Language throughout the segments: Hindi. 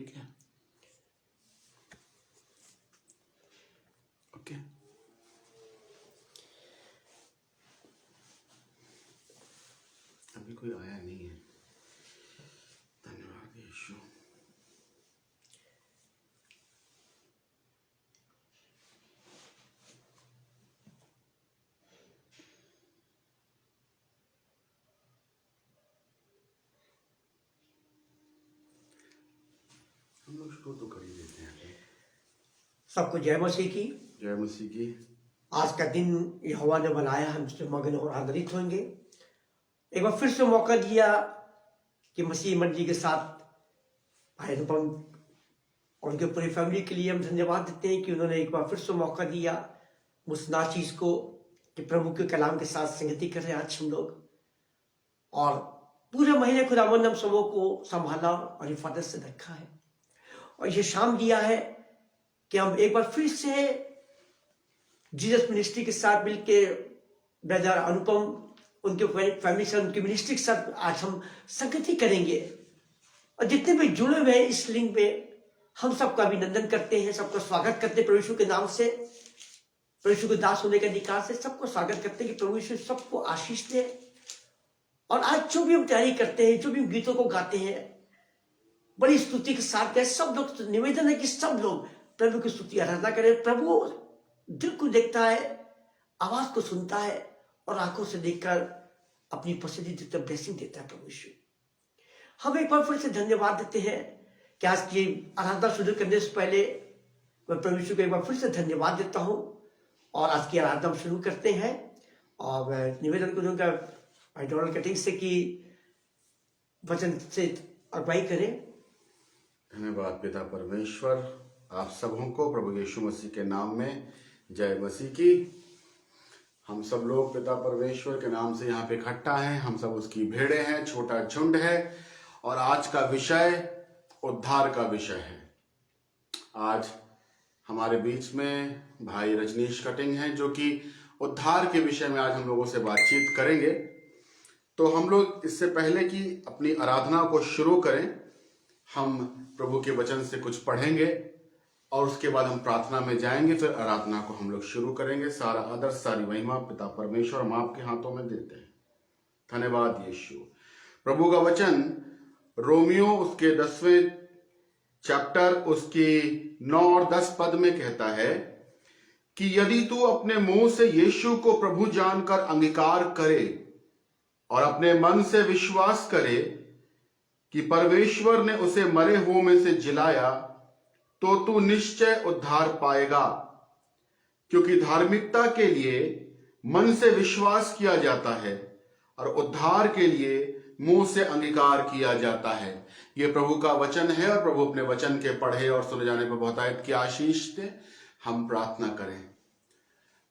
ठीक है, ओके। अभी कोई आया नहीं है। धन्यवाद यीशु। हम लोग शुरू तो कर ही देते हैं। सबको जय मसीह की। जय मसीह की। आज का दिन यहोवा ने बनाया, हम उससे मगन और आनंदित होंगे। एक बार फिर से मौका दिया कि मसीह मंडी के साथ भाई अनुपम और उनके पूरी फैमिली के लिए हम धन्यवाद देते हैं कि उन्होंने एक बार फिर से मौका दिया उस नाचीज को कि प्रभु के कलाम के साथ संगति कर रहे हैं आज हम लोग। और पूरे महीने खुदावंद हम सबों को संभाला और हिफाजत से रखा है, और ये शाम दिया है कि हम एक बार फिर से जीसस मिनिस्ट्री के साथ मिलके ब्रदर अनुपम उनके फैमिली से, उनकी मिनिस्ट्री के साथ आज हम संगति करेंगे। और जितने भी जुड़े हुए हैं इस लिंक में, हम सबका अभिनंदन करते हैं, सबका स्वागत करते हैं प्रभु यीशु के नाम से, प्रभु यीशु के दास होने के अधिकार से सबको स्वागत करते हैं कि प्रभु यीशु सबको आशीष दे। और आज जो भी हम तैयारी करते हैं, जो भी गीतों को गाते हैं, बड़ी स्तुति के साथ गए सब लोग। निवेदन है कि सब लोग प्रभु की स्तुति आराधना करें। प्रभु दिल को देखता है, आवाज को सुनता है और आंखों से देखकर अपनी पसंदीदा ब्लेसिंग देता है प्रभु यीशु। हम एक बार फिर से धन्यवाद देते हैं कि आज की आराधना शुरू करने से पहले मैं प्रभु यीशु को एक बार फिर से धन्यवाद देता हूं। और आज की आराधना शुरू करते हैं, और मैं निवेदन करूंगा भाई डोनाल्ड कटिंग से कि वचन से अगुवाई करें। धन्यवाद पिता परमेश्वर, आप सबों को प्रभु यीशु मसीह के नाम में जय मसीह की। हम सब लोग पिता परमेश्वर के नाम से यहाँ पे इकट्ठा हैं। हम सब उसकी भेड़े हैं, छोटा झुंड है। और आज का विषय उद्धार का विषय है। आज हमारे बीच में भाई रजनीश कटिंग हैं, जो कि उद्धार के विषय में आज हम लोगों से बातचीत करेंगे। तो हम लोग इससे पहले कि अपनी आराधना को शुरू करें, हम प्रभु के वचन से कुछ पढ़ेंगे और उसके बाद हम प्रार्थना में जाएंगे, फिर आराधना को हम लोग शुरू करेंगे। सारा आदर, सारी महिमा पिता परमेश्वर हम आपके हाथों में देते हैं। धन्यवाद यीशु। प्रभु का वचन रोमियो उसके 10वें चैप्टर उसकी 9 और 10 पद में कहता है कि यदि तू अपने मुंह से यीशु को प्रभु जानकर अंगीकार करे और अपने मन से विश्वास करे कि परमेश्वर ने उसे मरे हुओं में से जिलाया, तो तू निश्चय उद्धार पाएगा। क्योंकि धार्मिकता के लिए मन से विश्वास किया जाता है और उद्धार के लिए मुंह से अंगीकार किया जाता है। ये प्रभु का वचन है और प्रभु अपने वचन के पढ़े और सुने जाने पर बहुतायत की आशीष दे। हम प्रार्थना करें।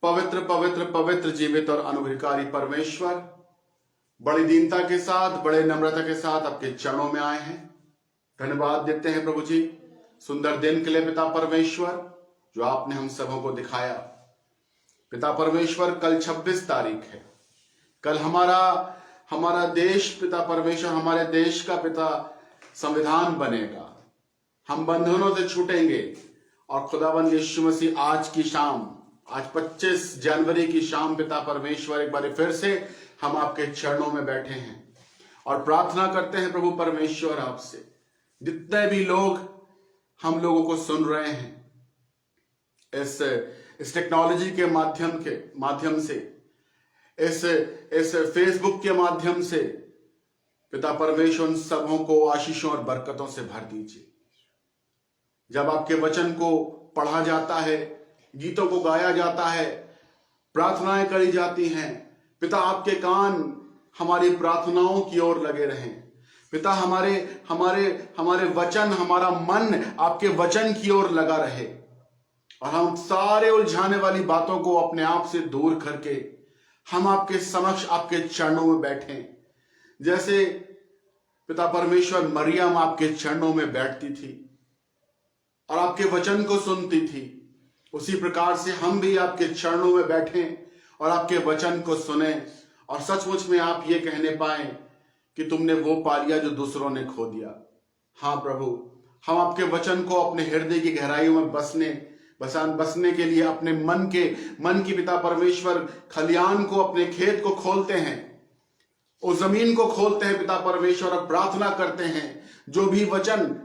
पवित्र पवित्र पवित्र जीवित और अनुग्रहकारी परमेश्वर, बड़ी दीनता के साथ, बड़े नम्रता के साथ आपके चरणों में आए हैं। धन्यवाद देते हैं प्रभु जी सुंदर दिन के लिए पिता परमेश्वर, जो आपने हम सबों को दिखाया। पिता परमेश्वर, कल 26 तारीख है। कल हमारा देश पिता परमेश्वर, हमारे देश का पिता संविधान बनेगा। हम बंधनों से छूटेंगे और खुदावंद यीशु मसीह आज की शाम, आज 25 जनवरी की शाम पिता परमेश्वर, एक बार फिर से हम आपके चरणों में बैठे हैं और प्रार्थना करते हैं प्रभु परमेश्वर आपसे, जितने भी लोग हम लोगों को सुन रहे हैं इस टेक्नोलॉजी के माध्यम से, इस फेसबुक के माध्यम से, पिता परमेश्वर उन सबों को आशीषों और बरकतों से भर दीजिए। जब आपके वचन को पढ़ा जाता है, गीतों को गाया जाता है, प्रार्थनाएं करी जाती हैं, पिता आपके कान हमारी प्रार्थनाओं की ओर लगे रहें। पिता हमारे वचन, हमारा मन आपके वचन की ओर लगा रहे और हम सारे उलझाने वाली बातों को अपने आप से दूर करके हम आपके समक्ष, आपके चरणों में बैठें। जैसे पिता परमेश्वर मरियम आपके चरणों में बैठती थी और आपके वचन को सुनती थी, उसी प्रकार से हम भी आपके चरणों में बैठें और आपके वचन को सुने और सचमुच में आप ये कहने पाए कि तुमने वो पा लिया जो दूसरों ने खो दिया। हाँ प्रभु, हम आपके वचन को अपने हृदय की गहराइयों में बसने के लिए अपने मन की पिता परमेश्वर खलियान को, अपने खेत को खोलते हैं, उस जमीन को खोलते हैं पिता परमेश्वर, और प्रार्थना करते हैं जो भी वचन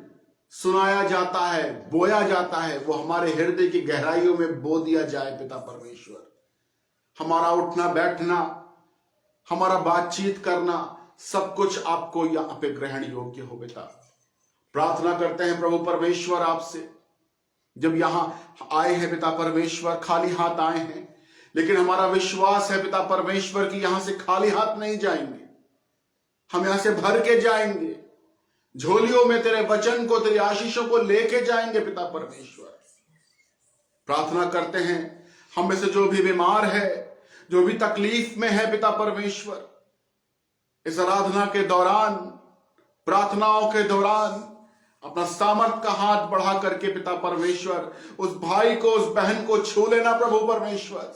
सुनाया जाता है, बोया जाता है, वो हमारे हृदय की गहराइयों में बो दिया जाए पिता परमेश्वर। हमारा उठना बैठना, हमारा बातचीत करना, सब कुछ आपको यहाँ पे ग्रहण योग्य हो पिता। प्रार्थना करते हैं प्रभु परमेश्वर आपसे, जब यहां आए हैं पिता परमेश्वर, खाली हाथ आए हैं, लेकिन हमारा विश्वास है पिता परमेश्वर कि यहां से खाली हाथ नहीं जाएंगे, हम यहां से भर के जाएंगे, झोलियों में तेरे वचन को, तेरी आशीषों को लेके जाएंगे पिता परमेश्वर। प्रार्थना करते हैं हम में से जो भी बीमार है, जो भी तकलीफ में है पिता परमेश्वर, इस आराधना के दौरान, प्रार्थनाओं के दौरान अपना सामर्थ का हाथ बढ़ा करके पिता परमेश्वर उस भाई को, उस बहन को छू लेना प्रभु परमेश्वर,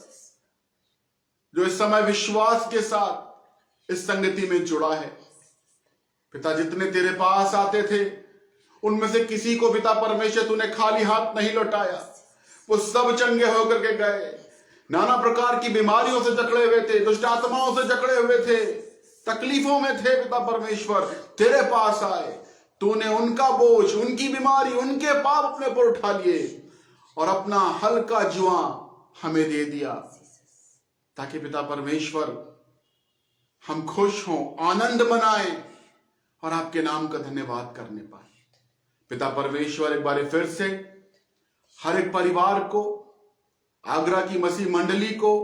जो इस समय विश्वास के साथ इस संगति में जुड़ा है पिता। जितने तेरे पास आते थे उनमें से किसी को पिता परमेश्वर तूने खाली हाथ नहीं लौटाया, वो सब चंगे होकर के गए। नाना प्रकार की बीमारियों से जकड़े हुए थे, दुष्ट आत्माओं से जकड़े हुए थे, तकलीफों में थे पिता परमेश्वर, तेरे पास आए, तूने उनका बोझ, उनकी बीमारी, उनके पाप अपने ऊपर उठा लिए और अपना हल्का जुआ हमें दे दिया, ताकि पिता परमेश्वर हम खुश हों, आनंद मनाएं और आपके नाम का धन्यवाद करने पाए। पिता परमेश्वर एक बार फिर से हर एक परिवार को, आगरा की मसीह मंडली को,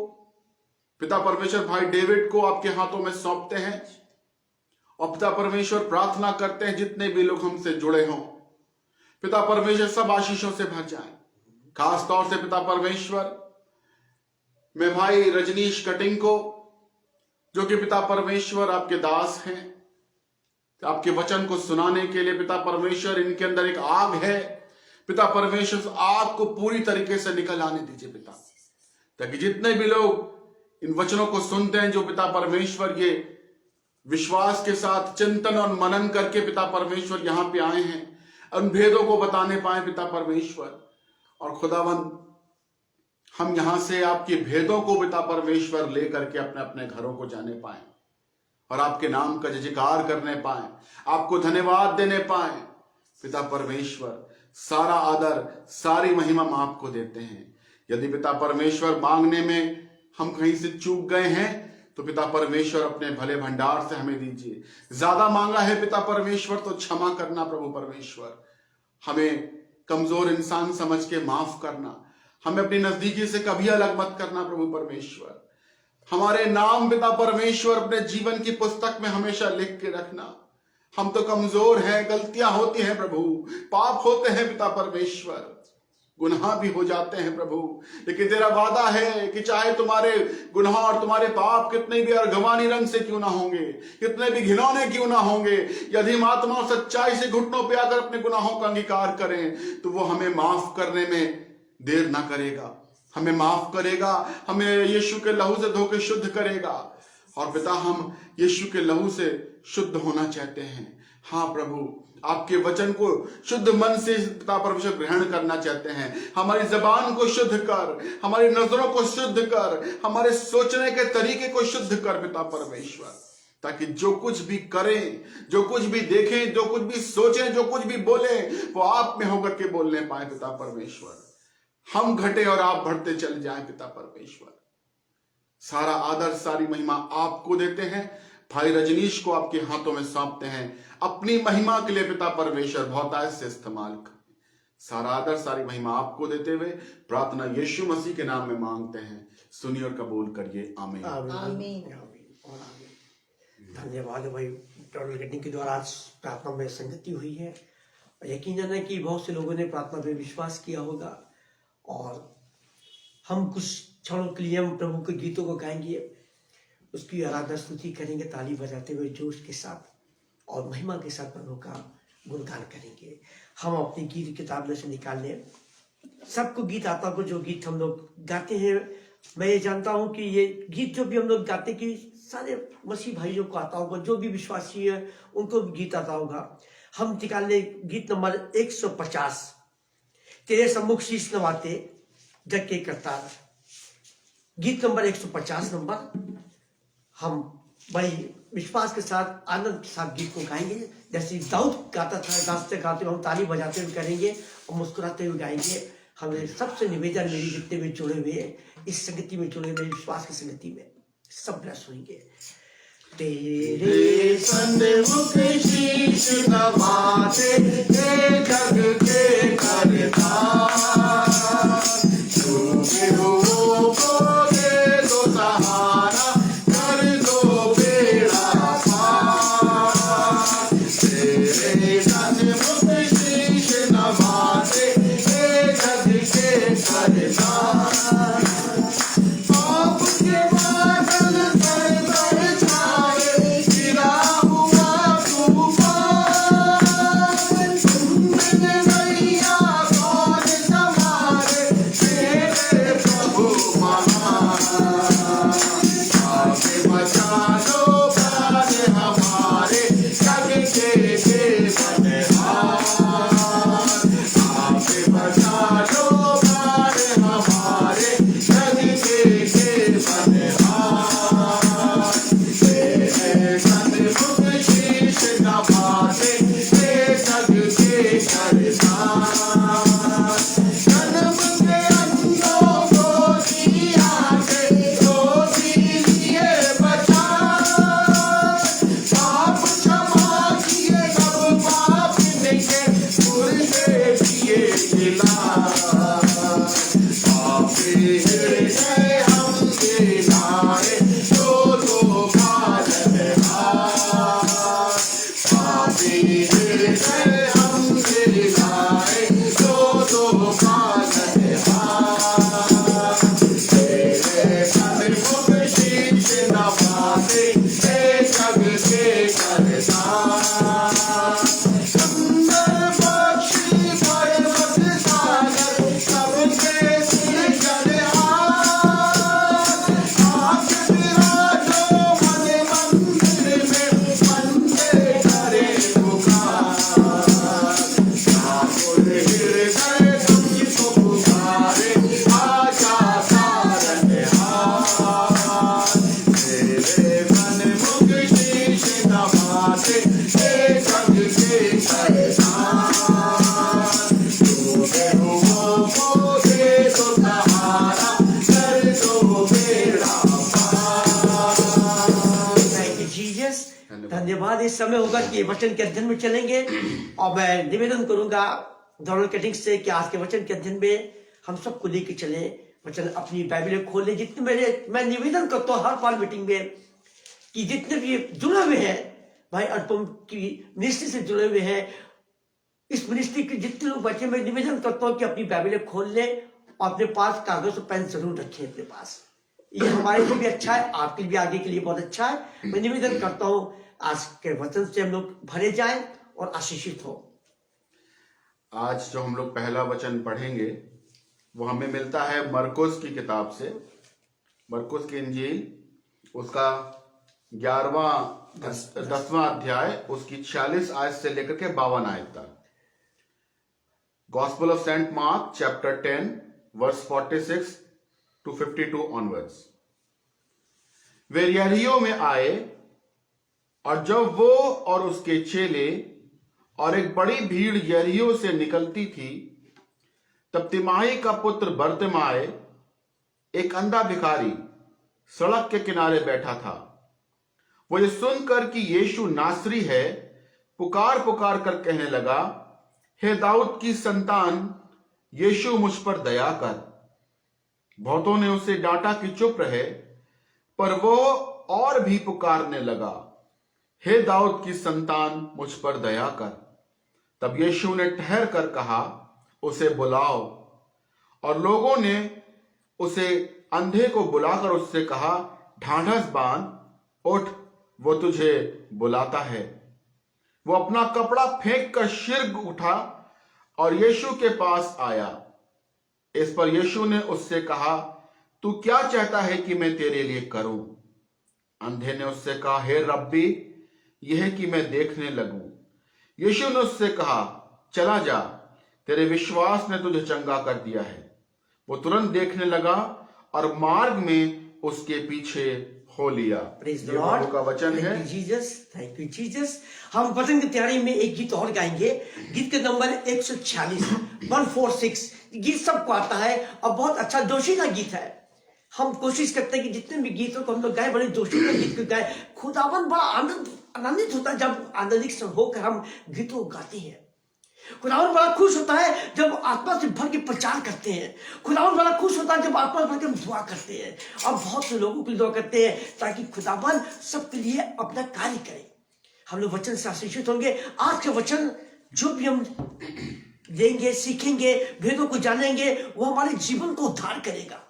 पिता परमेश्वर भाई डेविड को आपके हाथों में सौंपते हैं और पिता परमेश्वर प्रार्थना करते हैं जितने भी लोग हमसे जुड़े हों, पिता परमेश्वर सब आशीषों से भर जाएं। खास तौर से पिता परमेश्वर मैं भाई रजनीश कटिंग को, जो कि पिता परमेश्वर आपके दास हैं, आपके वचन को सुनाने के लिए पिता परमेश्वर इनके अंदर एक आग है, पिता परमेश्वर उस आग को पूरी तरीके से निकल आने दीजिए पिता, ताकि जितने भी लोग इन वचनों को सुनते हैं, जो पिता परमेश्वर ये विश्वास के साथ चिंतन और मनन करके पिता परमेश्वर यहाँ पे आए हैं, उन भेदों को बताने पाए पिता परमेश्वर। और खुदावंद हम यहां से आपके भेदों को पिता परमेश्वर लेकर के अपने अपने घरों को जाने पाए और आपके नाम का जयकार करने पाए, आपको धन्यवाद देने पाए पिता परमेश्वर। सारा आदर, सारी महिमा हम आपको देते हैं। यदि पिता परमेश्वर मांगने में हम कहीं से चूक गए हैं तो पिता परमेश्वर अपने भले भंडार से हमें दीजिए। ज्यादा मांगा है पिता परमेश्वर तो क्षमा करना प्रभु परमेश्वर, हमें कमजोर इंसान समझ के माफ करना, हमें अपनी नजदीकी से कभी अलग मत करना प्रभु परमेश्वर। हमारे नाम पिता परमेश्वर अपने जीवन की पुस्तक में हमेशा लिख के रखना। हम तो कमजोर हैं, गलतियां होती हैं प्रभु, पाप होते हैं पिता परमेश्वर, गुनाह भी हो जाते हैं प्रभु, लेकिन तेरा वादा है कि चाहे तुम्हारे गुनाह और तुम्हारे पाप कितने भी अर्गवानी रंग से क्यों ना होंगे, कितने भी घिनौने क्यों ना होंगे, यदि हम आत्मा और सच्चाई से घुटनों पे आकर अपने गुनाहों का अंगीकार करें तो वो हमें माफ करने में देर ना करेगा, हमें माफ करेगा, हमें यीशु के लहू से धो के शुद्ध करेगा। और पिता हम यीशु के लहू से शुद्ध होना चाहते हैं। हाँ प्रभु, आपके वचन को शुद्ध मन से पिता परमेश्वर ग्रहण करना चाहते हैं। हमारी जबान को शुद्ध कर, हमारी नजरों को शुद्ध कर, हमारे सोचने के तरीके को शुद्ध कर पिता परमेश्वर, ताकि जो कुछ भी करें, जो कुछ भी देखें, जो कुछ भी सोचें, जो कुछ भी बोले, वो आप में होकर के बोलने पाए पिता परमेश्वर। हम घटे और आप बढ़ते चले जाएं पिता परमेश्वर। सारा आदर, सारी महिमा आपको देते हैं। भाई रजनीश को आपके हाथों में सौंपते हैं, अपनी महिमा के लिए पिता परमेश्वर बहुतायत से इस्तेमाल करें। सारा आदर, सारी महिमा आपको देते हुए प्रार्थना यीशु मसीह के नाम में मांगते हैं, सुनिए और कबूल करिए। आमीन। धन्यवाद भाई टोटल गेटिंग के द्वारा आज प्रार्थना में संगति हुई है। यकीनन है कि बहुत से लोगों ने प्रार्थना में विश्वास किया होगा और हम कुछ क्षणों के लिए हम प्रभु के गीतों को गाएंगे, उसकी आराधना स्तुति करेंगे ताली बजाते हुए जोश के साथ और महिमा के साथ प्रभु का गुणगान करेंगे। हम अपनी गीत किताब में से निकाल लें। सबको गीत आता होगा, जो गीत हम लोग गाते हैं। मैं ये जानता हूं कि ये गीत जो भी हम लोग गाते कि सारे मसीह भाइयों को आता होगा, जो भी विश्वासी है उनको भी गीत आता होगा। हम निकाले गीत नंबर 150, तेरे सम्मुख शीश नवाते जग के करतार। गीत नंबर 150 नंबर हम बड़ी विश्वास के साथ, आनंद के साथ गीत को गाएंगे, जैसे दाऊद गाता था। गाते गाते हम ताली बजाते हुए करेंगे और मुस्कुराते हुए गाएंगे। हमें सबसे निवेदन, मेरी जितने भी जुड़े हुए इस संगति में जुड़े हुए, विश्वास की संगति में, सब ब्लेस होंगे। तेरे सन्मुख शीश नवाते हे जग के करतार, डूबे हुओं को दे दो सहारा, कर दो बेड़ा पार। तेरे सन्मुख शीश नवाते हे जग के करतार, आपके बादल सर पर छाए, गिरा हुआ तूफान, तुमने नैया कौन संभाले, तेरे प्रभु महान। आगे बचा लो प्राण हमारे, जग के बनहार। आगे बचा लो प्राण हमारे, जग के बनहार। तेरे सन्मुख शीश नवाते हे जग के करतार, जन्म के अंधों को दिया के तो लिए बचार। पाप क्षमा किए सब पाप निके, मुर्दे किए जिला। पापी हृदय हम दिलाए, दो पालनहार। पापी हृदय हम दिलाए, दो पालनहार। तेरे सन्मुख शीश नवाते हे जग के करतार, सुंदर पक्षी पर्वत सागर, सबके सृजनहार। आप विराजो मन मंदिर में, बंदे करे पुकार। व्याकुल हृदय तुझको पुकारे, आजा तारनहार। तेरे सन्मुख शीश नवाते हे जग के करतार, डूबे हुओं को दे दो सहारा, कर दो बेड़ा पार। Thank you Jesus. धन्यवाद। इस समय होगा कि वचन के अध्ययन में चलेंगे और मैं निवेदन करूंगा डोनाल्ड कटिंग से कि आज के वचन के अध्ययन में हम सबको लेके चले। वचन अपनी बाइबल खोले। जितने मैं निवेदन करता हूँ हर बार मीटिंग में कि जितने भी जुड़े हुए हैं भाई अनुपम की मिनिस्ट्री से जुड़े हुए हैं, इस मिनिस्ट्री के जितने लोग बैठे, मैं निवेदन करता हूँ कि अपनी बाइबल खोल ले और अपने पास कागज और पेन जरूर रखें अपने पास। ये हमारे लिए भी अच्छा है, आपके लिए भी आगे के लिए बहुत अच्छा है। मैं निवेदन करता हूँ आज के वचन से हम लोग भरे जाएं और आशीषित हो। आज जो हम लोग पहला वचन पढ़ेंगे वो हमें मिलता है मरकुस की किताब से। मरकुस की इंजील उसका 10वां अध्याय, उसकी 46 आयत से लेकर के 52 आयत तक। Gospel of saint Mark chapter 10 verse 46 to 52 onwards. वे यरीहो में आए और जब वो और उसके चेले और एक बड़ी भीड़ यरीहो से निकलती थी, तब तिमाही का पुत्र बरतिमाई, एक अंधा भिखारी, सड़क के किनारे बैठा था। वो ये सुनकर कि यीशु नासरी है, पुकार पुकार कर कहने लगा, हे दाऊद की संतान, यीशु मुझ पर दया कर। बहुतों ने उसे डांटा कि चुप रहे, पर वो और भी पुकारने लगा, हे दाऊद की संतान, मुझ पर दया कर। तब यीशु ने ठहर कर कहा, उसे बुलाओ। और लोगों ने उसे अंधे को बुलाकर उससे कहा, ढांढस बांध, उठ, वो तुझे बुलाता है। वो अपना कपड़ा फेंक कर शीघ्र उठा और यीशु के पास आया। इस पर यीशु ने उससे कहा, तू क्या चाहता है कि मैं तेरे लिए करूं? अंधे ने उससे कहा, हे रब्बी, यह कि मैं देखने लगूं। यीशु ने उससे कहा, चला जा, तेरे विश्वास ने तुझे चंगा कर दिया है। वो तुरंत देखने लगा और मार्ग में उसके पीछे हो लिया। Praise the ये Lord. प्रभु का वचन है। Thank you, Jesus. Thank you, Jesus. हम वचन की तैयारी में एक गीत और गाएंगे। गीत के नंबर 146, 146। गीत सबको आता है और बहुत अच्छा जोशीला गीत है। हम कोशिश करते हैं कि जितने भी गीतों को हम लोग गाए, बड़े जोशीला गीत को गाए। खुदावन बड़ा आनंदित होता है जब आनंदित होकर हम गीतों को गाते हैं। खुदावन बड़ा खुश होता है जब आत्मा से भर के प्रचार करते हैं। खुदावन बड़ा खुश होता है जब आत्मा से भर के हम दुआ करते हैं और बहुत से लोगों के लिए दुआ करते हैं ताकि खुदावन सबके लिए अपना कार्य करे। हम लोग वचन से आशीषित होंगे। आज का वचन जो भी हम लेंगे, सीखेंगे, भेदों को जानेंगे, वो हमारे जीवन को उद्धार करेगा।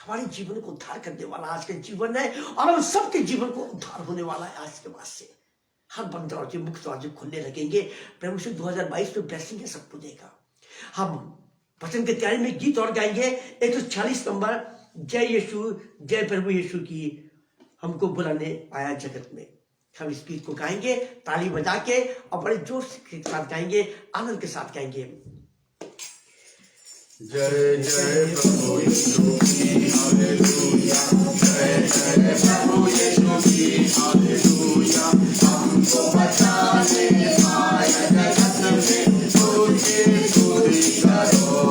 हमारे जीवन को उद्धार करने वाला आज का जीवन है और हम सबके जीवन को उद्धार होने वाला है। आज के बाद से हर बंद दरवाजे, मुक्त दरवाजे खुलने लगेंगे। प्रभु से 2022 में ब्लेसिंग है, सबको देगा। हम वचन की तैयारी में गीत और गाएंगे। 140 नंबर, जय यीशु, जय प्रभु यीशु की हमको बुलाने आया जगत में। हम इस गीत को गाएंगे ताली बजा के और बड़े जोश के साथ गाएंगे, आनंद के साथ गाएंगे। जय जय प्रभु यीशु की हालेलुया, जय जय प्रभु यीशु की हालेलुया। हमको बचाने आया जगत में, तुझे स्तुति करो।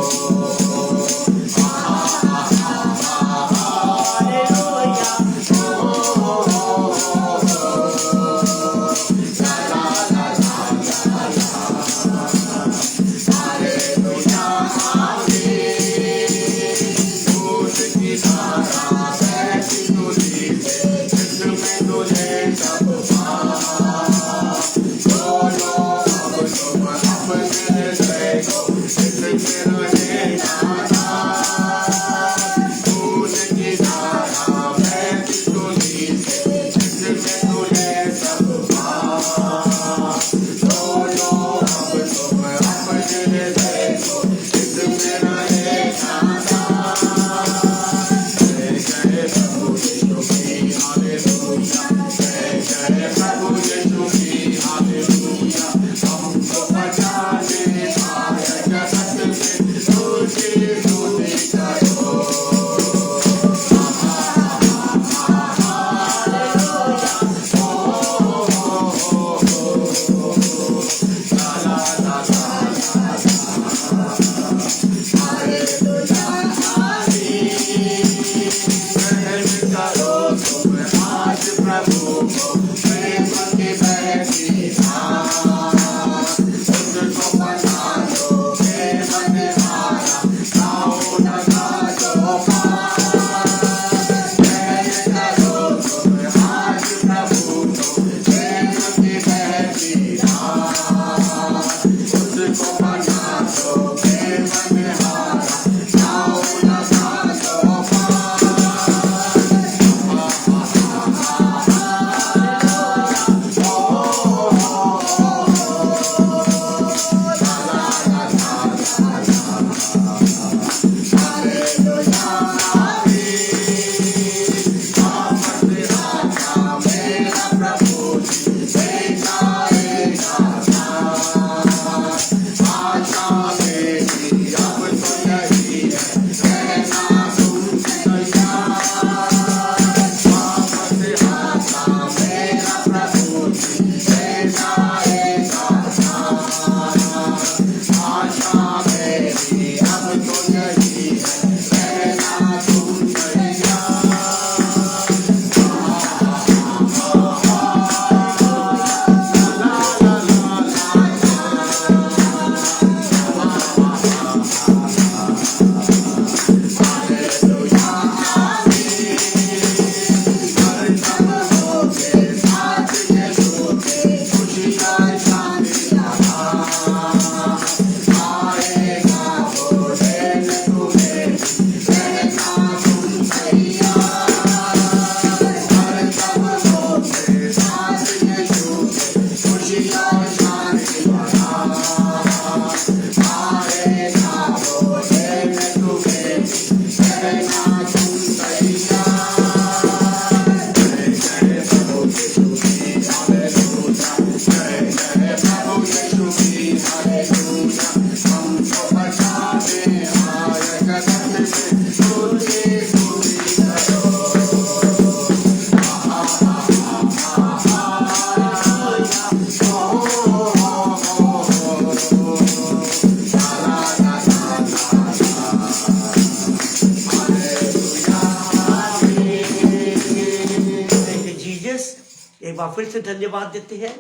जीसस, एक बार फिर से धन्यवाद देते हैं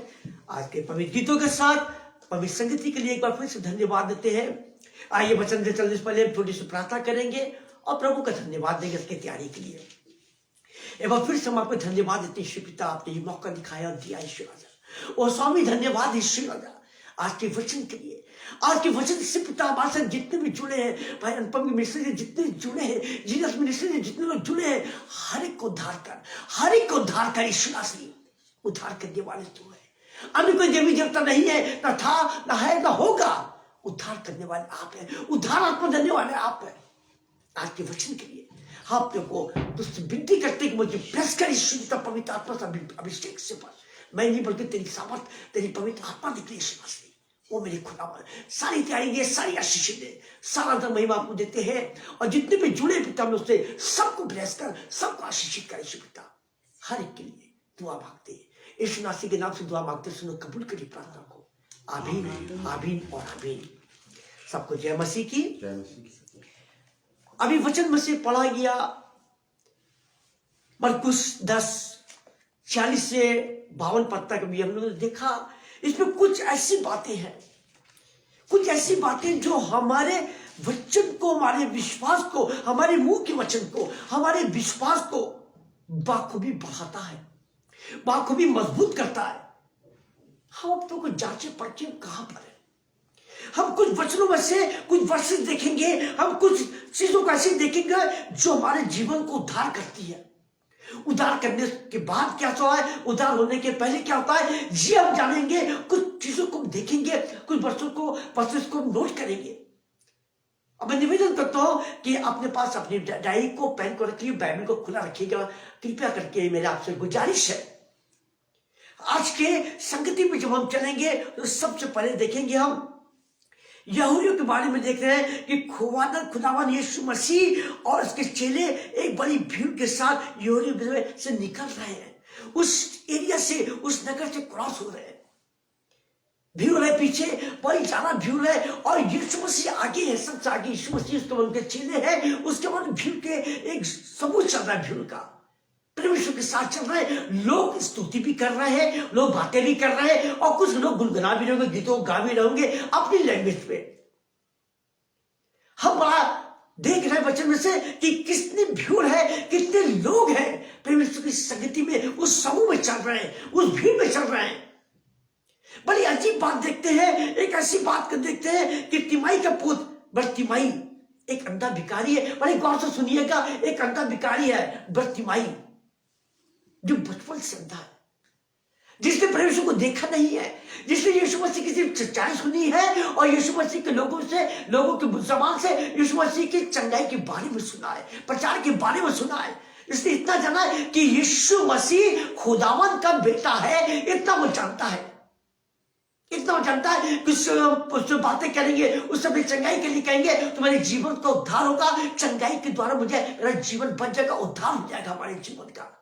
आज के पवित्र गीतों के साथ, पवित्र संगति के लिए एक बार फिर से धन्यवाद देते हैं। आइए वचन से चलने से पहले थोड़ी सी प्रार्थना करेंगे और प्रभु का धन्यवाद देंगे इसकी तैयारी के लिए। एक बार फिर से हम आपको धन्यवाद देते हैं, ईश्वर पिता, आपने ये मौका दिखाया और दिया ईश्वर राजा। और स्वामी धन्यवाद ईश्वर राजा आज के वचन के लिए, आज के वचन से पिता हमारे साथ जितने भी जुड़े हैं, भाई अनुपम मिनिस्ट्री से जितने जुड़े हैं, जीसस मिनिस्ट्री से जितने लोग जुड़े हैं, हर एक को उद्धार कर, हर एक को उद्धार कर ईश्वर से। उद्धार करने वाले तू है, अन्य कोई देवी देवता नहीं है, ना था, ना है, ना होगा। उद्धार करने वाले आप हैं, उद्धार आत्मा देने वाले आप हैं। आज के वचन के लिए हम अपने को तुझसे विनती करते हैं कि मुझे ब्लेस कर ईश्वर पवित्र आत्मा से अभिषेक से पर मैं नहीं बल्कि तेरी सामर्थ, तेरी पवित्र आत्मा निकली ईश्वर से। वो मेरे खुदावन सारी तैयारी दे, सारी आशीष दे, सारा महिमा आपको देते हैं। और जितने भी जुड़े पिता में उससे सबको ब्लेस कर, सबको आशीषित कर ईश्वर पिता। हर एक के लिए दुआ मांगते हैं यीशु नासी के नाम से दुआ मांगते, सुनो कबूल करिए प्रार्थना को। आमीन, आमीन और आमीन। सबको जय मसीह की। अभी वचन में से पढ़ा गया मरकुस 10:40 से 52 पद तक भी हम लोगों ने देखा। इसमें कुछ ऐसी बातें हैं, कुछ ऐसी बातें जो हमारे वचन को, हमारे विश्वास को, हमारे मुंह के वचन को, हमारे विश्वास को बाखूबी बढ़ाता है, बाखूबी मजबूत करता है। हम अपनों को जांचे परखे कहां पर है। हम कुछ वचनों में से कुछ वर्सेस देखेंगे, हम कुछ चीजों को ऐसी देखेंगे जो हमारे जीवन को उद्धार करती है। उद्धार करने के बाद क्या होता है, उद्धार होने के पहले क्या होता है, ये हम जानेंगे। कुछ चीजों को देखेंगे, कुछ वर्सेस को नोट करेंगे। अब मैं निवेदन करता हूं कि अपने पास अपनी डायरी को, पेन को रखिए, बाइबल को खुला रखिएगा कृपया करके। मेरे आपसे गुजारिश है, आज के संगति में जब हम चलेंगे तो सबसे पहले देखेंगे हम यहूदियों के बारे में। देख रहे हैं कि खुदावन यीशु मसीह और उसके चेले एक बड़ी भीड़ के साथ यहूदियों से निकल रहे हैं, उस एरिया से, उस नगर से क्रॉस हो रहे हैं। भीड़ है पीछे, बड़ी ज्यादा भीड़ है, और यीशु मसीह आगे है, सबसे आगे यीशु मसीह, उसके बाद उनके चेले हैं, उसके बाद भीड़ के एक समूह चल रहा है, भीड़ का परमेश्वर के साथ चल रहे हैं। लोग स्तुति भी कर रहे हैं, लोग बातें भी कर रहे हैं, और कुछ लोग गुनगुना भी रहेंगे, गीतों गा भी रहेंगे अपनी लैंग्वेज पे। हम बड़ा देख रहे हैं वचन में से कि कितनी भीड़ है, कितने लोग हैं परमेश्वर की संगति में, उस समूह में चल रहे हैं, उस भीड़ में चल रहे हैं। बड़ी अजीब बात देखते हैं, एक ऐसी बात कर देखते हैं कि तिमाई का पुत्र बरतिमाई एक अंधा भिखारी है। बड़ी गौर से सुनिएगा, एक अंधा भिखारी है बरतिमाई, जो बचपन से अंधा है, जिसने परमेश्वर को देखा नहीं है, जिसने यीशु मसीह की सिर्फ सच्चाई सुनी है, और यीशु मसीह के लोगों की जबान से यीशु मसीह की चंगाई के बारे में सुना है, प्रचार के बारे में सुना है। इसने इतना जाना है कि यीशु मसीह खुदावन का बेटा है, इतना वो जानता है, इतना वो जानता है कि उससे बातें करेंगे, उससे अपनी चंगाई के लिए कहेंगे तो मेरे जीवन का उद्धार होगा, चंगाई के द्वारा मुझे मेरा जीवन बन जाएगा, उद्धार हो जाएगा हमारे जीवन का।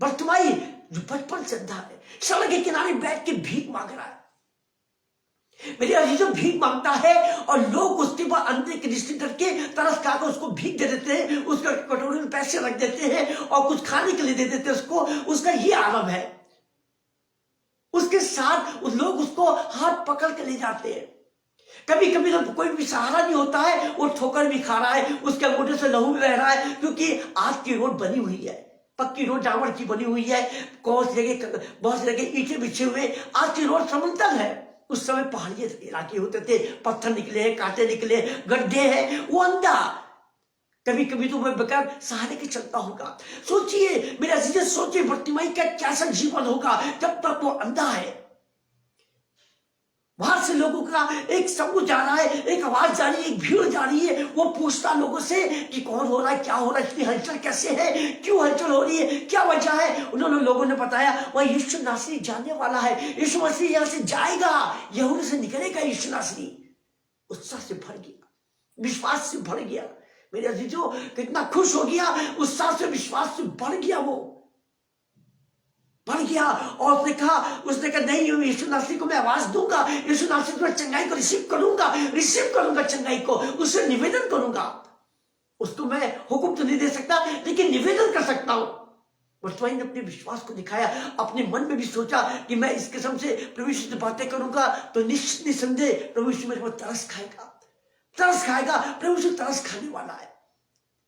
बरतिमाई जो बचपन से अंधा है, सड़क के किनारे बैठ के भीख मांग रहा है। मेरे अजीजों, भीख मांगता है और लोग उसके बाद अंधे की दृष्टि करके तरस खाकर उसको भीख दे देते हैं, उसका कटोरे में पैसे रख देते हैं और कुछ खाने के लिए दे देते हैं उसको। उसका ये आलम है। उसके साथ उस लोग उसको हाथ पकड़ के ले जाते हैं। कभी कभी तो कोई भी सहारा नहीं होता है, वो ठोकर भी खा रहा है, उसके अंगूठे से लहू भी बह रहा है, क्योंकि आज की रोड बनी हुई है, पक्की रोड डामर की बनी हुई है, बहुत सी जगह ईंटें बिछे हुए। आज की रोड समतल है, उस समय पहाड़ी इलाके होते थे, पत्थर निकले, कांटे निकले, गड्ढे हैं। वो अंधा कभी कभी तो मैं बगैर सहारे के चलता होगा। सोचिए मेरे अजीज, सोचिए बरतिमाई का कैसा जीवन होगा जब तक वो अंधा है। बाहर से लोगों का एक समूह जा रहा है, एक आवाज जा रही है, एक भीड़ जा रही है। वो पूछता लोगों से कि कौन हो रहा है, क्या हो रहा है, इतनी हलचल कैसे है, क्यों हलचल हो रही है, क्या वजह है। उन्होंने लोगों ने बताया वह यीशु नासरी जाने वाला है, यीशु मसीह यहां से जाएगा, यहूदी से निकलेगा यीशु नासरी। उत्साह से भर गया, विश्वास से भर गया। मेरे अजीजों, कितना खुश हो गया, उत्साह से, विश्वास से भर गया, वो बढ़ गया। और उसने कहा नहीं, यीशु नासरी को मैं आवाज दूंगा, यीशु नासरी को मैं चंगाई को रिसीव करूंगा चंगाई को, उससे निवेदन करूंगा। उसको मैं हुक्म तो नहीं दे सकता, लेकिन निवेदन कर सकता सकता हूं। वर्तमान ने अपने विश्वास को दिखाया, अपने मन में भी सोचा कि मैं इस किस्म से प्रभु यीशु से बातें करूंगा तो निस्संदेह प्रभु यीशु मेरे को तरस खाएगा, तरस खाएगा। प्रभु यीशु तरस खाने वाला है,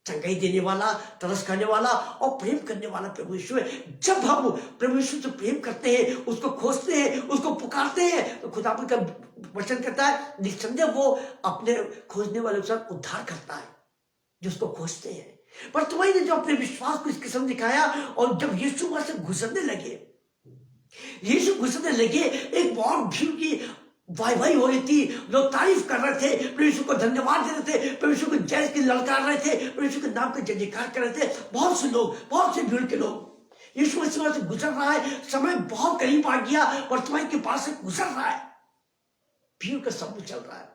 चंगाई देने वाला, तरस खाने वाला और प्रेम करने वाला प्रभु यीशु है। जब हम प्रभु यीशु से प्रेम करते हैं, उसको खोजते हैं, उसको पुकारते हैं, तो खुदावन का वचन कहता है निस्संदेह वो अपने खोजने वाले के साथ उद्धार करता है जो उसको खोजते हैं। पर तुम्हारे ने जो अपने विश्वास को इस किस्म दिखाया, और जब यीशु वहां से गुजरने लगे, यीशु गुजरने लगे, एक बहुत भीड़ की वाई हो रही थी, लोग तारीफ कर रहे थे, प्रभु यीशु को धन्यवाद दे रहे थे, प्रभु यीशु को जय के ललकार रहे थे, प्रभु यीशु के नाम का जय जयकार कर रहे थे। बहुत से लोग, बहुत से भीड़ के लोग, यीशु मसीह वहां से गुजर रहा है, समय बहुत करीब आ गया, वर्तमान के पास से गुजर रहा है, भीड़ का समूह चल रहा है।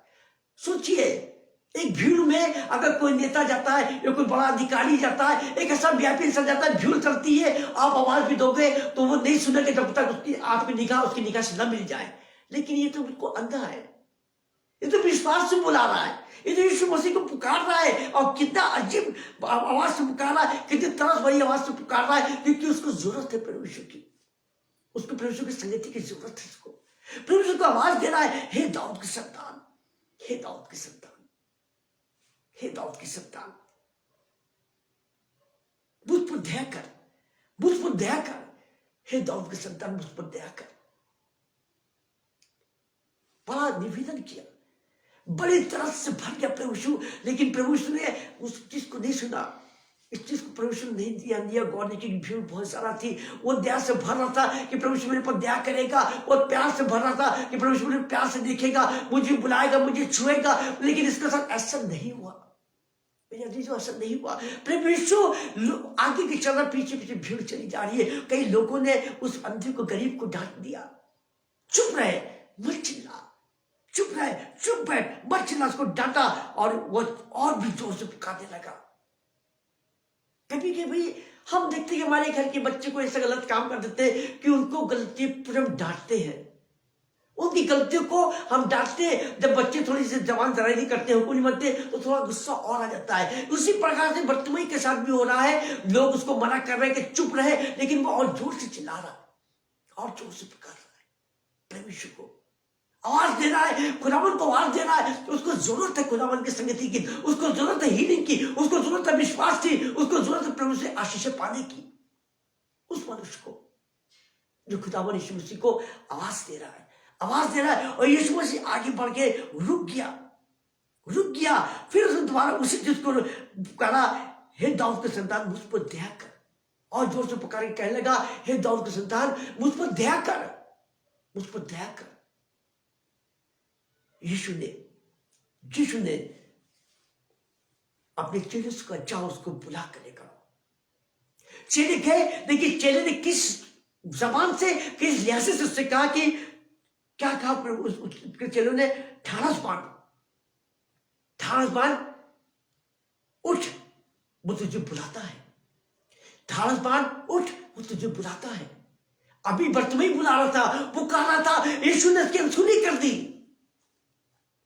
सोचिए, एक भीड़ में अगर कोई नेता जाता है या कोई बड़ा अधिकारी जाता है, एक ऐसा वीआईपी इंसान जाता है, भीड़ चलती है, आप आवाज भी दोगे तो वो नहीं सुनेंगे जब तक उसकी आपकी निगाह उसकी निगाह से न मिल जाए। लेकिन ये तो बिल्कुल अंधा है, ये तो विश्वास से बुला रहा है, ये तो यीशु मसीह को पुकार रहा है, और कितना अजीब आवाज से पुकार रहा है, कितनी तरस भरी आवाज से पुकार रहा है, क्योंकि उसको जरूरत है प्रभु यीशु की, उसको प्रभु यीशु की संगति की जरूरत है। उसको प्रभु यीशु को आवाज दे रहा है, हे दाऊद की संतान, हे दाऊद की संतान, हे दाऊद की संतान, मुझ पर दया कर, मुझ पर दया कर, हे दाऊद की संतान, मुझ पर दया कर। बड़ा निवेदन किया, बड़ी तरह से भर गया प्रभु यीशु, लेकिन प्रभु यीशु ने उस चीज को नहीं सुना, इस चीज को प्रभु यीशु ने नहीं दिया गौर नहीं, क्योंकि भीड़ बहुत सारा थी। वो दया से भर रहा था कि प्रभु यीशु मेरे पर दया करेगा, और प्यार से भर रहा था कि प्रभु यीशु मेरे प्यार से देखेगा, मुझे बुलाएगा, मुझे छुएगा। लेकिन इसके साथ ऐसा नहीं हुआ, जो ऐसा नहीं हुआ। प्रभु यीशु आगे की चल रहा, पीछे पीछे भीड़ चली जा रही है। कई लोगों ने उस अंधे को, गरीब को डांट दिया, चुप रहे, मत चिल्ला, चुप रहे, चुप बैठ, मत चिल्ला, उसको डांटा, और वो और भी जोर से पुकारने लगा। कभी कभी हम देखते हैं कि हमारे घर के बच्चे को ऐसा गलत काम कर देते हैं कि उनको गलती पर हम डांटते हैं, उनकी गलतियों को हम डांटते हैं। जब बच्चे थोड़ी सी जवान जराई करते हैं, हुकुम नहीं बनते, तो थोड़ा गुस्सा और आ जाता है। उसी प्रकार से वर्तमान के साथ भी हो रहा है, लोग उसको मना कर रहे हैं कि चुप रहे, लेकिन वो और जोर से चिल्ला रहा है, और जोर से पुकार रहा है, प्रभु यीशु को आवाज दे रहा है, खुदावन को आवाज दे रहा है। तो उसको जरूरत है खुदावन की संगति की, उसको जरूरत है हीलिंग की, उसको जरूरत है विश्वास की, उसको जरूरत है प्रभु से आशीष पाने की। उस मनुष्य को जो खुदावन यीशु मसीह को आवाज दे रहा है, आवाज दे रहा है, और यीशु मसीह आगे बढ़ के रुक गया। फिर उसने दोबारा उसी चीज को पुकारा, हे दाऊद के संतान, मुझ पर दया कर, और जोर से पुकार के कहने लगा, हे दाऊद के संतान, मुझ पर दया कर, मुझ पर दया कर। यीशु ने अपने चेले से कहा, जाओ उसको बुला कर लेकर आओ। चेले गए, देखिए चेले ने किस जबान से, किस लिहाजे से उससे कहा कि क्या कहा उसके चेलों ने, ढाढ़स बांध, उठ, वो तुझे बुलाता है, ढाढ़स बांध, उठ, वो तुझे बुलाता है। अभी वर्तमान बुला रहा था, पुकार रहा था, यीशु ने उसकी अनसुनी कर दी,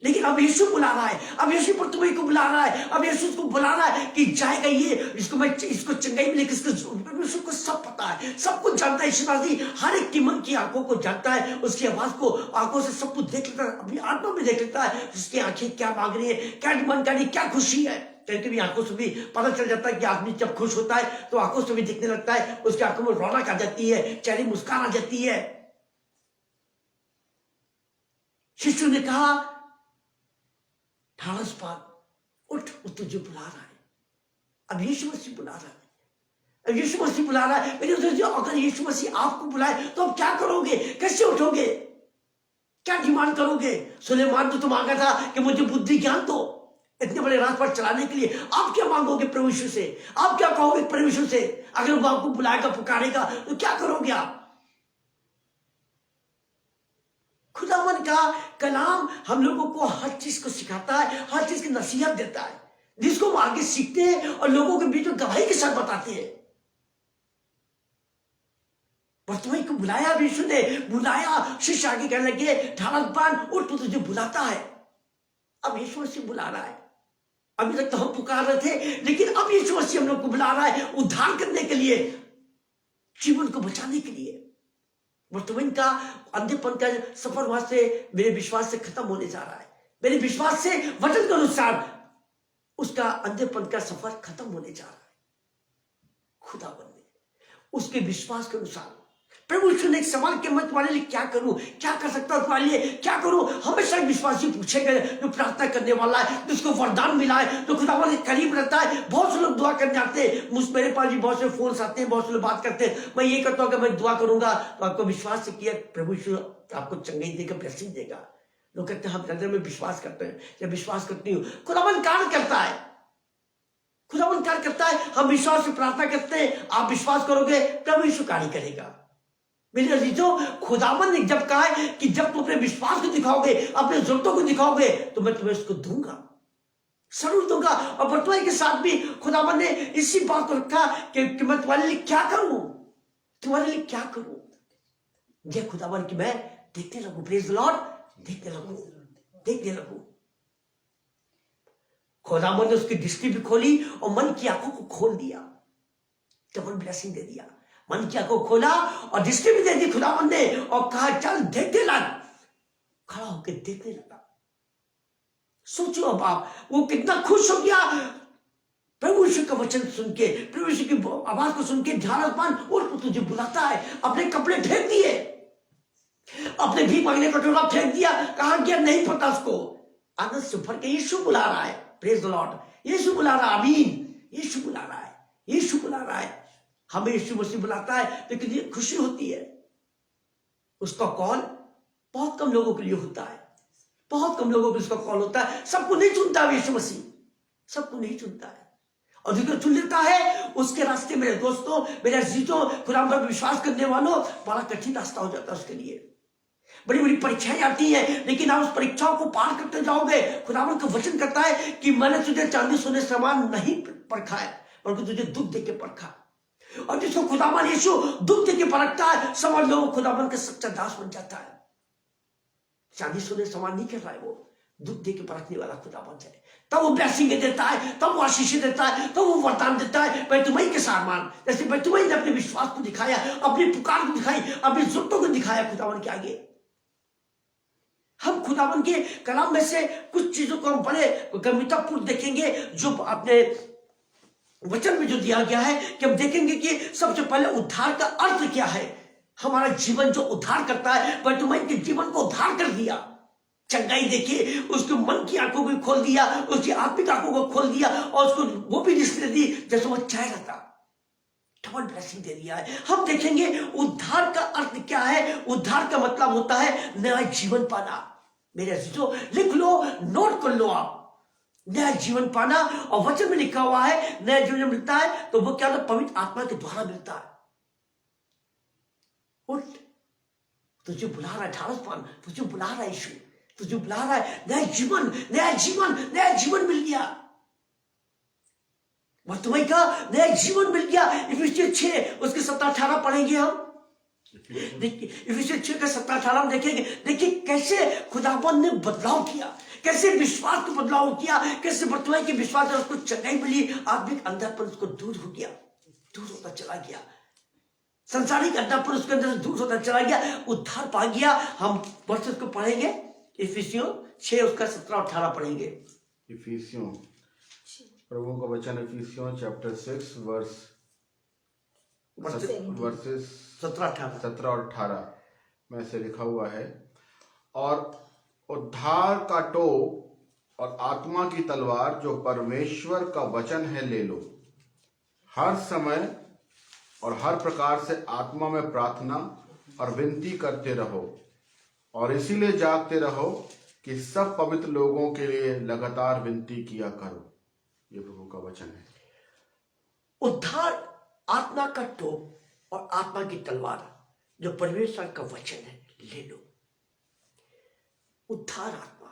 लेकिन अब यीशु बुला रहा है, अब यीशु तुम्हें को बुला रहा है, अब यीशु को बुला रहा है कि जाएगा ये, इसको चंगाई मिलेगी, यीशु को सब पता है, सब कुछ जानता है। यीशु मसीह हर एक की मन की आंखों को जानता है, उसकी आवाज को आंखों से सब कुछ देख लेता है, अपनी आत्मा में देख लेता है, उसकी आंखें क्या मांग रही है, क्या डिमांड कर रही है, क्या खुशी है। कभी कभी आंखों से भी पता चल जाता है कि आदमी जब खुश होता है तो आंखों से भी दिखने लगता है, उसकी आंखों में रौनक आ जाती है, चेहरे मुस्कान आ जाती है। शिशु ने कहा, ढाढ़स बांध, उठ, वो तुझे बुला रहा है। अब यीशु मसीह बुला रहा है, अब यीशु मसीह बुला रहा है। मेरे दोस्तों, अगर यीशु मसीह आपको बुलाए तो आप क्या करोगे, कैसे उठोगे, क्या डिमांड करोगे? सुलेमान तो मांगा था कि मुझे बुद्धि ज्ञान दो इतने बड़े रात पर चलाने के लिए। आप क्या मांगोगे प्रभु यीशु से, आप क्या कहोगे प्रभु यीशु से? अगर वो आपको बुलाएगा, पुकारेगा, तो क्या करोगे आप? खुदावन का कलाम हम लोगों को हर चीज को सिखाता है, हर चीज की नसीहत देता है, जिसको हम आगे सीखते हैं और लोगों के बीच में गवाही के साथ बताते हैं। वर्तमान को बुलाया, यीशु ने बुलाया, शिष्य आगे कहने लगे, ढाढ़स बांध, उठ, तो तुझे बुलाता है। अब यीशु मसीह बुला रहा है, अभी तक तो हम पुकार रहे थे, लेकिन अब यीशु मसीह हम लोग को बुला रहा है उद्धार करने के लिए, जीवन को बचाने के लिए। वर्तमान का अंधेपन का सफर वहां से मेरे विश्वास से खत्म होने जा रहा है। मेरे विश्वास से वचन के अनुसार उसका अंधेपन का सफर खत्म होने जा रहा है। खुदावन ने उसके विश्वास के अनुसार, प्रभु यीशु ने एक सवाल किया, मैं तुम्हारे लिए क्या करूं, क्या कर सकता हूं तुम्हारे लिए, क्या करूं। हमेशा विश्वासी पूछेगा जो प्रार्थना करने वाला है, जिसको वरदान मिला है, जो खुदावन के करीब रहता है। बहुत से लोग दुआ करने आते हैं, मेरे पास भी बहुत से फोन आते हैं, बहुत से लोग बात करते हैं, मैं ये करता हूं कि मैं दुआ करूंगा तो आपको विश्वास से किया प्रभु यीशु आपको चंगाई देगा, ब्लेसिंग देगा। लोग कहते हैं हम हृदय में विश्वास करते हैं, जब विश्वास करती हूँ खुदावन कार्य करता है, खुदावन कार्य करता है। हम विश्वास से प्रार्थना करते हैं, आप विश्वास करोगे प्रभु यीशु कार्य करेगा। मेरे अजीजों, खुदावन ने जब कहा है कि जब तुम अपने विश्वास को दिखाओगे, अपने जरूरतों को दिखाओगे, तो मैं तुम्हें उसको दूंगा, जरूर दूंगा। और वर्तमान के साथ भी खुदावन ने इसी बात को रखा कि मैं तुम्हारे लिए क्या करूं, तुम्हारे लिए क्या करूं। जय खुदावन की मैं देखते लगूं, प्रेज द लॉर्ड, देखते लगूं। खुदावन ने उसकी दृष्टि भी खोली और मन की आंखों को खोल दिया, डबल ब्लेसिंग दे दिया। मन की आंखों खोला और दृष्टि भी दे दी खुदावन ने, और कहा चल देखने लग। खड़ा होकर देखने लगा। सोचो अब आप, वो कितना खुश हो गया प्रभु यीशु का वचन सुन के, प्रभु यीशु की आवाज को सुन के। ध्यान और तुझे बुलाता है। अपने कपड़े फेंक दिए, अपने भीख मांगने का टोला फेंक दिया, कहा गया नहीं पता उसको। आनंद से भर के यीशु बुला रहा है, प्रेज द लॉर्ड। यीशु बुला रहा है, आमीन। यीशु बुला रहा है, यीशु बुला रहा है। हमें यीशु मसीह बुलाता है तो कितनी खुशी होती है। उसका कॉल बहुत कम लोगों के लिए होता है, बहुत कम लोगों को उसका कॉल होता है। सबको नहीं चुनता यीशु मसीह, सबको नहीं चुनता है। और जिसको चुन लेता है उसके रास्ते, मेरे दोस्तों, मेरे अजीजों, खुदा पर विश्वास करने वालों, बड़ा कठिन रास्ता हो जाता है उसके लिए। बड़ी बड़ी परीक्षाएं आती हैं, लेकिन आप उस परीक्षाओं को पार करते जाओगे। खुदावन का वचन कहता है कि मैंने तुझे चांदी सोने समान नहीं परखा है, बल्कि तुझे दुख देके परखा। और जिसको खुदावन यीशु दुख देके परखता है, समझ लो खुदावन का सच्चा दास बन जाता है। चांदी सोने समान नहीं कर रहा है, वो दुख देके परखने वाला खुदावन है। तब वो ब्लेसिंग देता है, तब वो आशीष देता है, तब वो वरदान देता है। मैं तुम्हें के सामान, जैसे मैं तुम्हें ने अपने विश्वास को दिखाया, अपनी पुकार को दिखाई, अपनी जरूरतों को दिखाया खुदावन के आगे। हम खुदावन के कलाम में से कुछ चीजों को हम बड़े गंभीरतापूर्वक देखेंगे, जो अपने वचन में जो दिया गया है, कि हम देखेंगे कि सबसे पहले उद्धार का अर्थ क्या है। हमारा जीवन जो उद्धार करता है, वर्तमान के जीवन को उद्धार कर दिया। चंगाई देखिए, उसके मन की आंखों को खोल दिया, उसकी आत्मिक आंखों को खोल दिया, और उसको वो भी दृष्टि दे दी जैसे वो चाह रहा था। डबल ब्लेसिंग दे दिया है। हम देखेंगे उद्धार का अर्थ क्या है। उद्धार का मतलब होता है नया जीवन पाना। मेरे अजीजों, लिख लो, नोट कर लो आप, नया जीवन पाना। और वचन में लिखा हुआ है नया जीवन मिलता है तो वो क्या होता है, पवित्र आत्मा के द्वारा मिलता है। उठ, तुझे बुला रहा है, ढाढ़स पान, तुझे बुला रहा है यीशु, तुझे बुला रहा है। नया जीवन, नया जीवन, नया जीवन मिल गया। तुम्हें का नया जीवन मिल गया। इफिसियंस 6 उसके 17-18 पढ़ेंगे हम। देखिए इफिसियंस 6 का 17-18 हम देखेंगे। देखिए कैसे खुदावन ने बदलाव किया, कैसे विश्वास को बदलाव किया, कैसे वर्तमान के विश्वास उसको चंगाई मिली, आत्मिक अंधापन उसको दूर हो गया, दूर होता चला गया। संसारिक अंधापन उसके अंदर से दूर होता चला गया, उद्धार पा गया। हम वर्ष को पढ़ेंगे, इफिसियंस 6 उसका 17-18 पढ़ेंगे। इफिसियों, प्रभु का वचन इफिसियों चैप्टर 6 वर्सेस 17 और 18 में से लिखा हुआ है। और उद्धार का टोप और आत्मा की तलवार जो परमेश्वर का वचन है ले लो। हर समय और हर प्रकार से आत्मा में प्रार्थना और विनती करते रहो, और इसीलिए जागते रहो कि सब पवित्र लोगों के लिए लगातार विनती किया करो। ये प्रभु का वचन है। उद्धार, आत्मा का टोप और आत्मा की तलवार जो परमेश्वर का वचन है, ले लो। उद्धार आत्मा,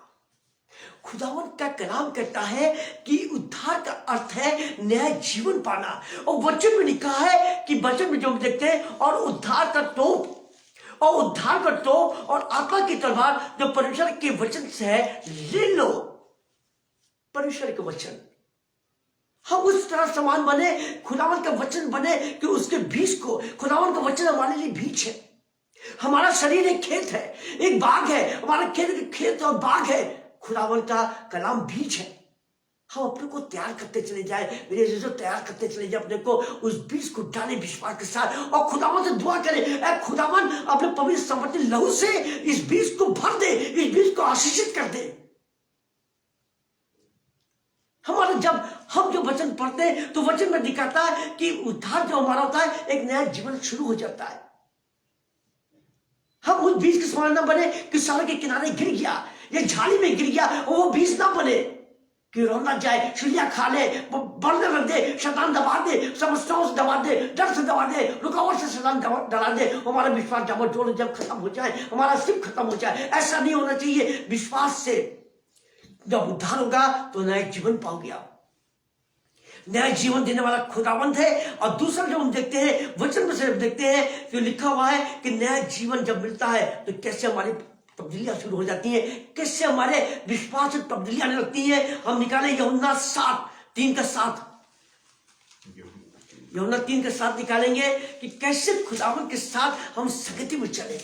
खुदावन का कलाम कहता है कि उद्धार का अर्थ है नया जीवन पाना। और वचन में लिखा है कि वचन में जो हम देखते हैं, और उद्धार का टोप, और उद्धार का टोप और आत्मा की तलवार जो परमेश्वर के वचन से है, ले लो। परमेश्वर के वचन, हम उस तरह समान बने, खुदावन का वचन बने कि उसके बीज को, खुदावन का वचन हमारे लिए बीज है। हमारा शरीर एक खेत है, एक बाग है, हमारा खेत और बाग है, खुदावन का कलाम बीज है। हम अपने को तैयार करते चले जाए, मेरे अजीजों, तैयार करते चले जाए अपने को, उस बीज को डाले विश्वास के साथ और खुदावन से दुआ करें, ऐ खुदावन अपने पवित्र समर्पित लहू से इस बीज को भर दे, इस बीज को आशीषित कर दे। हमारा जब हम जो वचन पढ़ते हैं तो वचन में दिखाता है कि उद्धार जो हमारा होता है, एक नया जीवन शुरू हो जाता है। हम उस बीज के समान न बने कि सड़क के किनारे गिर गया या झाड़ी में गिर गया, और वो बीज ना बने कि रोना जाए, चिड़िया खा ले, बढ़ने लग दे, शैतान दबा दे, समस्याओं से दबा दे, डर से दबा दे, रुकावट से शैतान डरा दे, हमारा विश्वास जब खत्म हो जाए, हमारा सिर्फ खत्म हो जाए। ऐसा नहीं होना चाहिए। विश्वास से जब उद्धार होगा तो नया जीवन पाओगे आप। नया जीवन देने वाला खुदावंत है। और दूसरा जो हम देखते हैं, वचन में से देखते हैं जो लिखा हुआ है कि नया जीवन जब मिलता है तो कैसे हमारी तब्दीलियां शुरू हो जाती हैं, कैसे हमारे विश्वास से तब्दीलियां आने लगती हैं। हम निकाले यूहन्ना 3:7, यूहन्ना 3:7 निकालेंगे कि कैसे खुदावंत के साथ हम संगति में चले।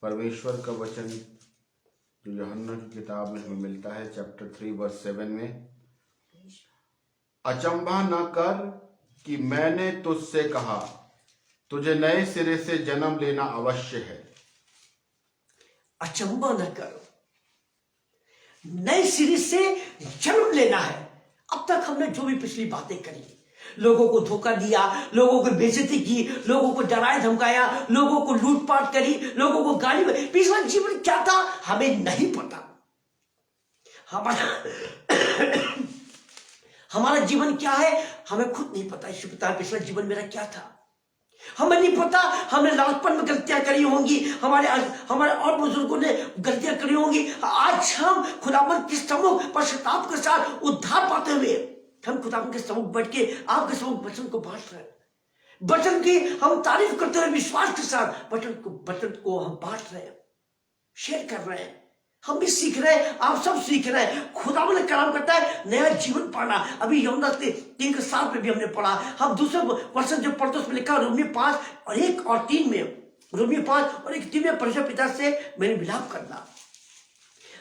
परमेश्वर का वचन जो यूहन्ना की किताब में हमें मिलता है, चैप्टर 3 वर्स 7 में, अचंभा न कर कि मैंने तुझसे कहा, तुझे नए सिरे से जन्म लेना अवश्य है। अचंभा न कर, नए सिरे से जन्म लेना है। अब तक हमने जो भी पिछली बातें करी, लोगों को धोखा दिया, लोगों को बेइज्जती की, लोगों को डराया धमकाया, लोगों को लूटपाट करी, लोगों को गाली, पिछला जीवन क्या था हमें नहीं पता। हमारा जीवन क्या है हमें खुद नहीं पता। इससे पता पिछला जीवन मेरा क्या था हमें नहीं पता। हमने लालपन में गलतियां करी होंगी, हमारे और बुजुर्गों ने गलतियां करी होंगी। आज हम खुदावन के सम्मुख पश्चाताप के साथ उद्धार पाते हुए हम खुदावन के सम्मुख बैठ के आपके सम्मुख वचन को बांट रहे हैं, वचन की हम तारीफ करते हुए विश्वास के साथ वचन को हम बांट रहे हैं, शेयर कर रहे हैं। हम भी सीख रहे हैं, आप सब सीख रहे हैं। खुदावन ने कलाम करता है नया जीवन पाना। अभी यूहन्ना 3:7 में भी हमने पढ़ा। हम दूसरे वर्षन जो पढ़ते उसमें लिखा रोमियो 5:1 और 3 में, रोमियो 5:1-3 में, परमेश्वर पिता से मैंने मिलाप करना।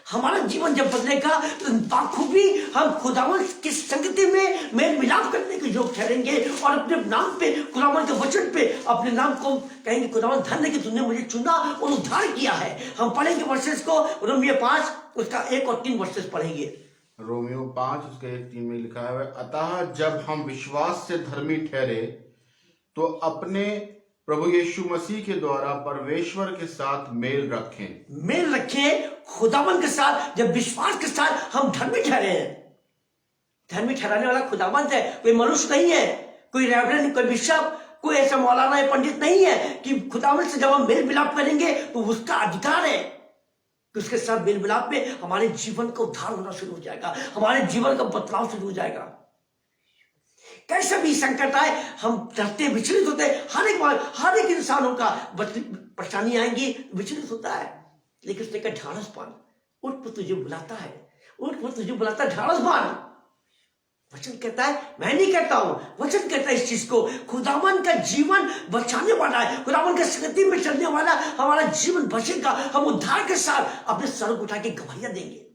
हमारा जीवन जब बदलेगा तो बाखूबी हम खुदावन की संगति में मेल मिलाप करने के योग ठहरेंगे और अपने नाम पे, खुदावन के वचन पे अपने नाम को कहेंगे, खुदावन धन्य कि तुमने मुझे चुना और उद्धार किया है। हम पढ़ेंगे वर्सेस को, रोमियो 5 उसका 1 और 3 वर्सेस पढ़ेंगे। रोमियो 5 उसके 1-3 में लिखा है, अतः जब हम विश्वास से धर्मी ठहरे तो अपने प्रभु यीशु मसीह के द्वारा परमेश्वर के साथ मेल रखें। खुदावन के साथ जब विश्वास के साथ हम धर्मी ठहरे हैं। धर्मी ठहराने वाला खुदावन है, कोई मनुष्य नहीं है, कोई रेवरेंड, कोई बिशप, कोई ऐसा मौलाना या पंडित नहीं है कि खुदावन से जब हम मेल मिलाप करेंगे तो उसका अधिकार है कि उसके साथ मेल मिलाप में हमारे जीवन का उद्धार होना शुरू हो जाएगा, हमारे जीवन का बदलाव शुरू हो जाएगा। कैसा भी संकट आए हम डरते विचलित होते हैं। हर एक इंसानों का परेशानी आएंगी, विचलित होता है, लेकिन उसने कहा ढाढ़स बांध, उठ पर तुझे बुलाता है, उठ पर तुझे बुलाता है, ढाढ़स बांध। वचन कहता है, मैं नहीं कहता हूं, वचन कहता है इस चीज को। खुदावन का जीवन बचाने वाला है, खुदावन के संगति में चलने वाला हमारा जीवन बचेगा। हम उद्धार के साथ अपने सर उठा के गवाहियां देंगे।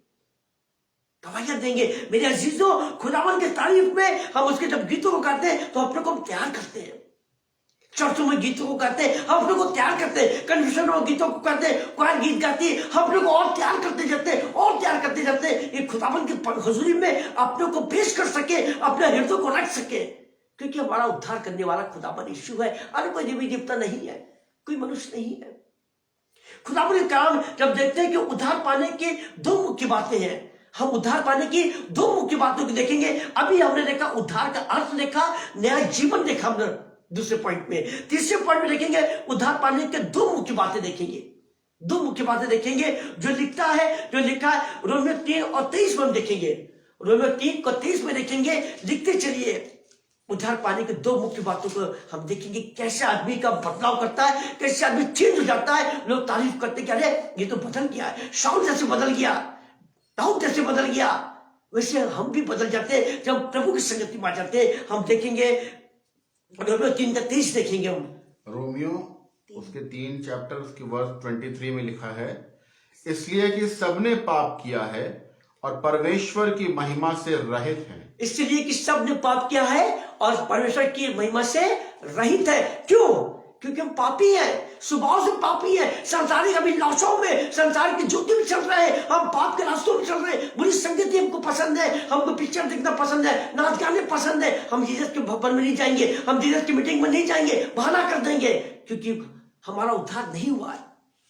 मेरे अजीजों, खुदावन के तारीफ में हम उसके जब गीतों को गाते हैं तो अपने को हम तैयार करते हैं। चर्चों में गीतों को गाते हैं, हम अपने को तैयार करते हैं। कन्वेंशन में गीतों को गाते हैं, क्वायर गीत गाती है, हम अपने को और तैयार करते जाते हैं ये खुदावन की हुजूरी में अपने को पेश कर सके, अपने हृदय को रख सके, क्योंकि हमारा उद्धार करने वाला खुदावन यीशु है। अरे कोई देवी देवता नहीं है, कोई मनुष्य नहीं है। खुदावन के काम जब देखते हैं कि उद्धार पाने की 2 मुख्य बातें हैं, हम उद्धार पाने की 2 मुख्य बातों को देखेंगे। अभी हमने देखा उद्धार का अर्थ देखा, नया जीवन देखा हमने दूसरे पॉइंट में। तीसरे पॉइंट में देखेंगे उद्धार पाने के 2 मुख्य बातें देखेंगे। 2 मुख्य बातें देखेंगे जो लिखा है रोमियो 3:23 में हम देखेंगे। रोमियो 3:23 में देखेंगे, लिखते चलिए। उद्धार पाने के 2 मुख्य बातों को हम देखेंगे, कैसे आदमी का बदलाव करता है, कैसे आदमी चेंज हो जाता है। लोग तारीफ करते कि अरे ये तो बदल गया है, शाऊल जैसे बदल गया, दाऊद जैसे बदल गया, वैसे हम भी बदल जाते हैं जब प्रभु की संगति में आ जाते हैं। हम देखेंगे 3:23 देखेंगे हम। रोमियो उसके 3 चैप्टर उसके वर्स 23 में लिखा है, इसलिए कि सबने पाप किया है और परमेश्वर की महिमा से रहित हैं। इसलिए कि सब ने पाप किया है और परमेश्वर की महिमा से रहित है। क्यों? क्योंकि हम पापी हैं, स्वभाव से पापी हैं। संसारिक अभिलाषाओं में, संसार की ज्योति में चल रहे हैं, हम पाप के रास्तों में चल रहे हैं। बुरी संगति हमको पसंद है, हमको पिक्चर देखना पसंद है, नाच गाने पसंद है। हम जीसस के भवन में नहीं जाएंगे, हम जीसस की मीटिंग में नहीं जाएंगे, बहाना कर देंगे, क्योंकि हमारा उद्धार नहीं हुआ है।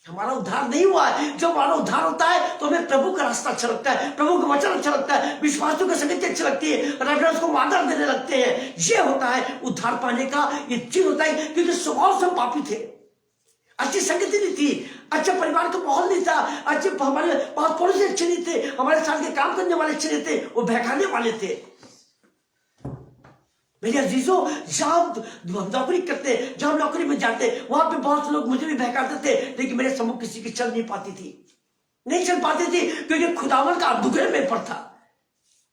हमारा उद्धार नहीं हुआ है। जब हमारा उद्धार होता है तो हमें प्रभु का रास्ता अच्छा लगता है, प्रभु का वचन अच्छा लगता है, विश्वासों की संगति अच्छी लगती है, रेफरेंस को आदर देने लगते हैं। ये होता है उद्धार पाने का, ये चीज होता है। क्योंकि स्वभाव से पापी थे, अच्छी संगति नहीं थी, अच्छा परिवार का माहौल नहीं था, अच्छे हमारे पास पड़ोसी अच्छे नहीं थे, हमारे साथ के काम करने वाले अच्छे नहीं थे, वो बहकाने वाले थे। मेरे अजीजों, जहां हम नौकरी करते, जहां नौकरी में जाते, वहां पे बहुत से लोग मुझे भी बहकाते थे, लेकिन मेरे सम्मुख किसी की चल नहीं पाती थी, नहीं चल पाती थी, क्योंकि खुदावन का अनुग्रह मेरे पर था।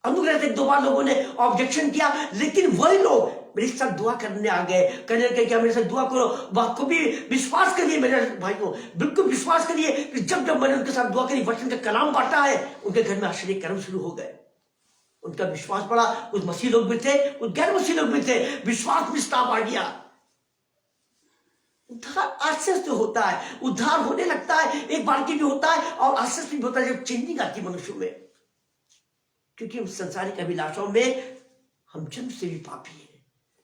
अनुग्रह से 2 बार लोगों ने ऑब्जेक्शन किया, लेकिन वही लोग मेरे साथ दुआ करने आ गए, कहने लगे क्या मेरे साथ दुआ करो। को भी विश्वास करिए मेरे भाइयों, बिल्कुल विश्वास करिए कि जब जब मैंने उनके साथ दुआ करी, वचन का कलाम बांटा है, उनके घर में आश्चर्य कर्म शुरू हो गए। उनका विश्वास बढ़ा। कुछ मसीह लोग भी थे, कुछ गैर मसीह लोग भी थे, विश्वास में स्टाफ आ गया। उद्धार आश्चर्य से होता है, उद्धार होने लगता है, एक बार की भी होता है और आश्चर्य भी होता है जब चेंजिंग आती है मनुष्य में। क्योंकि हम संसारिक अभिलाषाओं में हम जन्म से भी पापी हैं।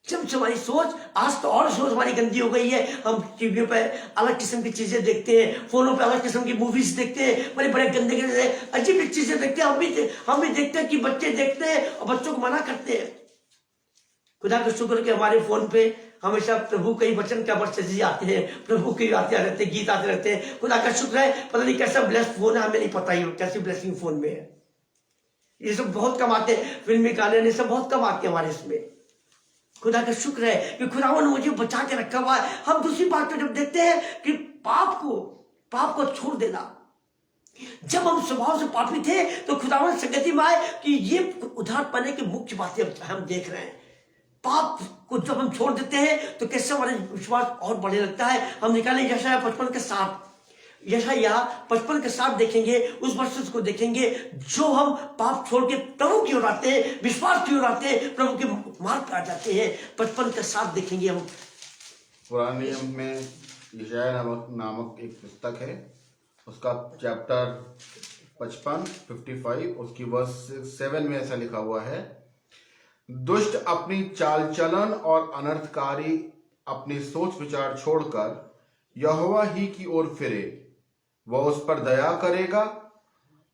जब से हमारी सोच, आज तो और सोच हमारी गंदी हो गई है। हम टीवी पे अलग किस्म की चीजें देखते हैं, फोनों पे अलग किस्म की मूवीज देखते हैं, बड़े बड़े गंदे गंदे अजीब चीजें देखते हैं। हम भी देखते हैं कि बच्चे देखते हैं और बच्चों को मना करते हैं। खुदा का शुक्र कि हमारे फोन पे हमेशा प्रभु के वचन के मैसेज आते हैं, प्रभु के आते रहते हैं, गीत आते रहते हैं। खुदा का शुक्र है। पता नहीं कैसा ब्लेस्ड फोन है, हमें नहीं पता ही कैसी ब्लेसिंग फोन में है। ये सब बहुत कम आते हैं, फिल्मी गाने सब बहुत कम आते हैं हमारे इसमें। खुदा का शुक्र है कि खुदावन ने मुझे बचा के रखा हुआ है। हम दूसरी बात तो जब देखते हैं कि पाप को छोड़ देना, जब हम स्वभाव से पापी थे तो खुदावन संगति में आए कि ये उद्धार पाने की मुख्य बातें हम देख रहे हैं। पाप को जब हम छोड़ देते हैं तो कैसे हमारा विश्वास और बढ़ने लगता है। हम निकालें यशायाह 55 के साथ देखेंगे, उस वर्ष को देखेंगे, जो हम पाप छोड़ के प्रभु की ओर आते हैं, विश्वास की ओर आते हैं, प्रभु के मार्ग पर आ जाते हैं। 55 के साथ देखेंगे हम। पुराने नियम में यशायाह नामक एक पुस्तक है, उसका चैप्टर 55 उसकी वर्स 7 में ऐसा लिखा हुआ है, दुष्ट अपनी चाल चलन और अनर्थकारी अपनी सोच विचार छोड़कर यहोवा ही की ओर फिरे, वह उस पर दया करेगा।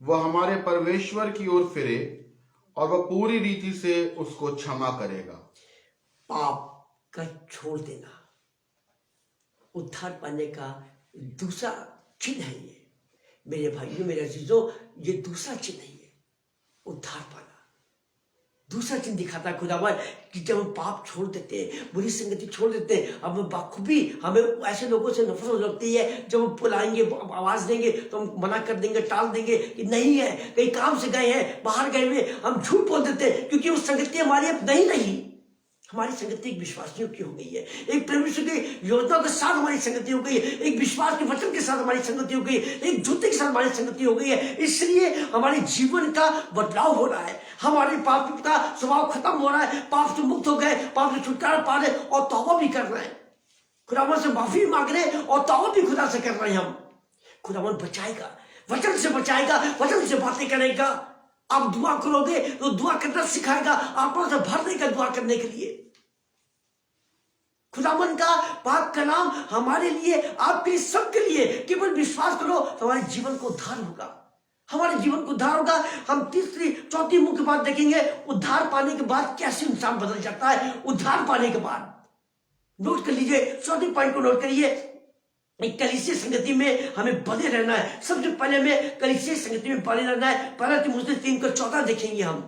वह हमारे परमेश्वर की ओर फिरे और वह पूरी रीति से उसको क्षमा करेगा। पाप का छोड़ देना उद्धार पाने का दूसरा चिन्ह है। ये मेरे भाइयों, मेरे अजीजों, ये दूसरा चिन्ह है। ये उद्धार पाना दूसरा चिन्ह दिखाता है खुदावन कि जब हम पाप छोड़ देते हैं, बुरी संगति छोड़ देते हैं, अब बाखूबी हमें ऐसे लोगों से नफरत हो लगती है। जब हम बुलाएंगे, आवाज देंगे तो हम मना कर देंगे, टाल देंगे कि नहीं है, कहीं काम से गए हैं, बाहर गए हुए, हम झूठ बोल देते हैं, क्योंकि वो संगति हमारी अब नहीं रही। हमारी संगति एक विश्वासियों की हो गई है, एक परमेश्वर की योजना के साथ हमारी संगति हो गई है, एक विश्वास के वचन के साथ हमारी संगति हो गई है, एक झूठे के साथ हमारी संगति हो गई है। इसलिए हमारे जीवन का बदलाव हो रहा है, हमारे पाप का स्वभाव खत्म हो रहा है, पाप से मुक्त हो गए, पाप से छुटकारा पा रहे और तौबा भी कर रहे हैं, खुदावन से माफी मांग रहे और तौबा भी खुदा से कर रहे हैं। हम खुदावन बचाएगा, वचन से बचाएगा, वचन से बातें करेगा। आप दुआ करोगे तो दुआ करना सिखाएगा, आत्मा से भर देगा दुआ करने के लिए। खुदावन का पाक कलाम हमारे लिए, आपके लिए, सबके लिए। केवल विश्वास करो तो हमारे जीवन को उद्धार होगा, हमारे जीवन को उद्धार होगा। हम तीसरी चौथी मुख्य बात देखेंगे, उद्धार पाने के बाद कैसे इंसान बदल जाता है। उद्धार पाने के बाद नोट कर लीजिए, चौथी पॉइंट को नोट करिए, एक कलीसिया संगति में हमें बने रहना है। सबसे पहले हमें कलीसिया संगति में बने रहना है। 1 तीमुथियुस 3:14 देखेंगे हम।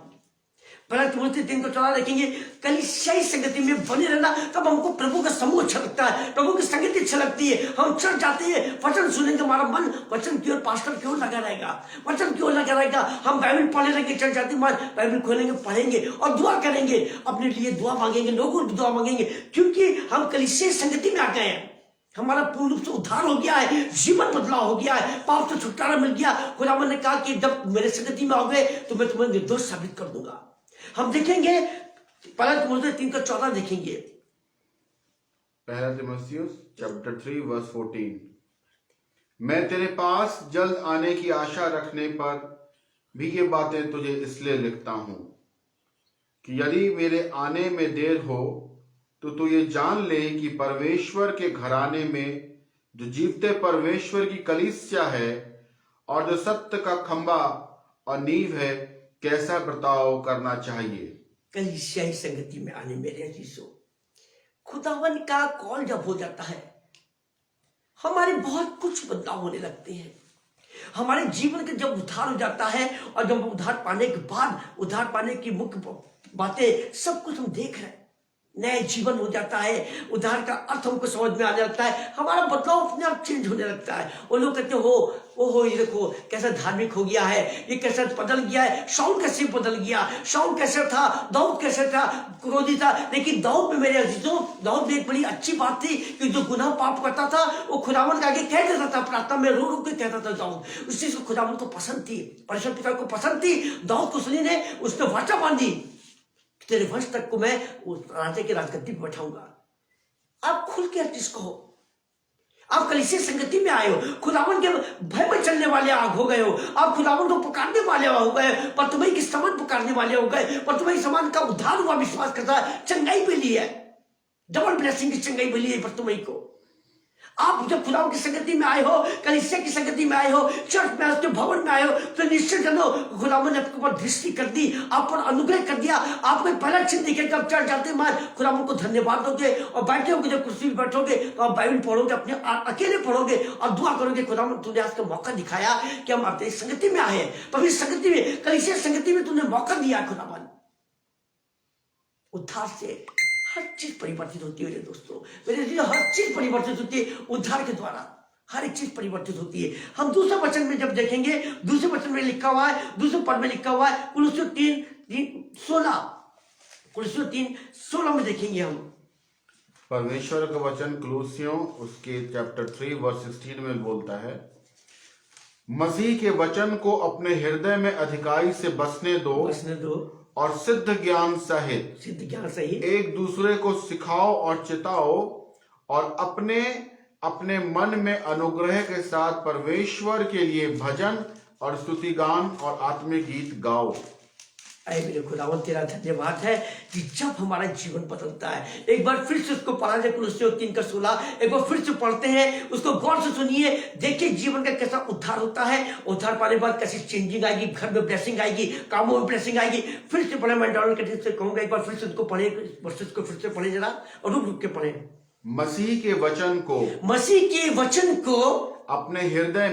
पहला तिमोथी 3:14 देखेंगे, कलीसियाई संगति में बने रहना, तब हमको प्रभु का समूह अच्छा लगता है, प्रभु की संगति अच्छा लगती है। हम चर्च जाते हैं, वचन सुनेंगे, हमारा मन वचन की ओर, पास्टर की ओर लगा रहेगा, वचन की ओर लगा रहेगा। हम बाइबल पढ़ने रहेंगे, चर्च जाते बाइबल खोलेंगे, पढ़ेंगे और दुआ करेंगे, अपने लिए दुआ मांगेंगे, लोगों की दुआ मांगेंगे, क्योंकि हम कलीसियाई संगति में आ गए हैं। हमारा पूर्ण रूप से उद्धार हो गया है, जीवन बदलाव हो गया है, पाप से छुटकारा मिल गया। खुदावंद ने कहा कि जब मेरे संगति में आओगे तो मैं तुम्हें निर्दोष साबित कर दूंगा। हम देखेंगे पहला तिमोथी 3:14 देखेंगे। पहला तिमुथियुस चैप्टर 3 वर्स 14। मैं तेरे पास जल्द आने की आशा रखने पर भी ये बातें तुझे इसलिए लिखता हूं कि यदि मेरे आने में देर हो तो तू ये जान ले कि परमेश्वर के घराने में जो जीवते परमेश्वर की कलीसिया है और जो सत्य का खंबा और नींव है, कैसा बर्ताव करना चाहिए। कलीसियाई संगति में आने मेरे अजीजों, खुदावन का कॉल जब हो जाता है, हमारे बहुत कुछ बदलाव होने लगते हैं। हमारे जीवन का जब उद्धार हो जाता है और जब उद्धार पाने के बाद, उद्धार पाने की मुख्य बातें सब कुछ हम देख रहे हैं, नया जीवन हो जाता है, उद्धार का अर्थ हमको समझ में आने लगता है, हमारा बदलाव अपने आप चेंज होने लगता है। और लोग कहते हो ओहो ये देखो कैसा धार्मिक हो गया है, ये कैसा बदल गया है, शाऊल कैसे बदल गया, शाऊल कैसे था, दाऊद कैसे था, क्रोधी था। लेकिन दाऊद में मेरे अजीजों, दाऊद में एक बड़ी अच्छी बात थी कि जो गुनाह पाप करता था वो खुदावन के आगे कह देता था, प्रार्थना में रो रो के कहता था दाऊद। उस चीज को खुदावन को पसंद थी, परमेश्वर पिता को पसंद थी। दाऊद को सुनी ने उसने वाचा बांधी, तेरे वंश तक को मैं उस राजा की राजगद्दी पर बैठाऊंगा। आप खुल के हर चीज कहो। आप कलीसिया संगति में आए हो, खुदावन के भय में चलने वाले आग हो गए हो, आप खुदावन को पुकारने वाले हो गए, पर तुम्हें की समान पुकारने वाले हो गए, पर तुम्हें समान का उद्धार हुआ विश्वास करता है, चंगाई मिली है, डबल ब्लेसिंग की चंगाई मिली है पर तुम्हें को। आप जब खुदावन की संगति में आए हो, कलीसिया की संगति में आए हो, चर्च में उसके भवन में आए हो, तो निश्चित जानो खुदावन ने आपके ऊपर दृष्टि कर दी, आप पर अनुग्रह कर दिया। आपको पहला चिन्ह दिखेगा, जब चर्च जाते मार खुदावन को धन्यवाद दोगे और बैठे होगे, जब कुर्सी पर बैठोगे तो आप बाइबल पढ़ोगे, अपने अकेले पढ़ोगे और दुआ करोगे, खुदावन तूने आज का मौका दिखाया कि हम अपनी संगति में आए, पवित्र संगति में, कलीसिया संगति में तूने मौका दिया। खुदावन उद्धार से हर चीज परिवर्तित होती है मेरे दोस्तों, मेरे लिए हर चीज परिवर्तित होती है उद्धार के द्वारा, हर एक चीज परिवर्तित होती है। हम दूसरे वचन में जब देखेंगे, दूसरे वचन में लिखा हुआ है, दूसरे पद में लिखा हुआ है, कुलुस्सियों 3:16 में देखेंगे हम। परमेश्वर का वचन कुलुस्सियों उसके चैप्टर 3 वर्स 16 में बोलता है, मसीह के वचन को अपने हृदय में अधिकाई से बसने दो और सिद्ध ज्ञान सहित एक दूसरे को सिखाओ और चिताओ और अपने अपने मन में अनुग्रह के साथ परमेश्वर के लिए भजन और स्तुतिगान और आत्मिक गीत गाओ। अरे मेरे खुदावन तेरा धन्यवाद है कि जब हमारा जीवन बदलता है। एक बार फिर से उसको पढ़ा जाए, कुलुस्सियों 3:16 एक बार फिर से पढ़ते हैं, उसको गौर से सुनिए, देखिए जीवन का कैसा उद्धार होता है, उद्धार पाने के बाद कैसी चेंजिंग आएगी, घर में ब्लेसिंग आएगी, कामों में ब्लेसिंग आएगी। फिर से पढ़े, मैं डाउनलोड करके से कहूंगा, एक बार फिर से उसको पढ़े, को फिर से पढ़े जरा और रुक के पढ़े। मसीह के वचन को अपने हृदय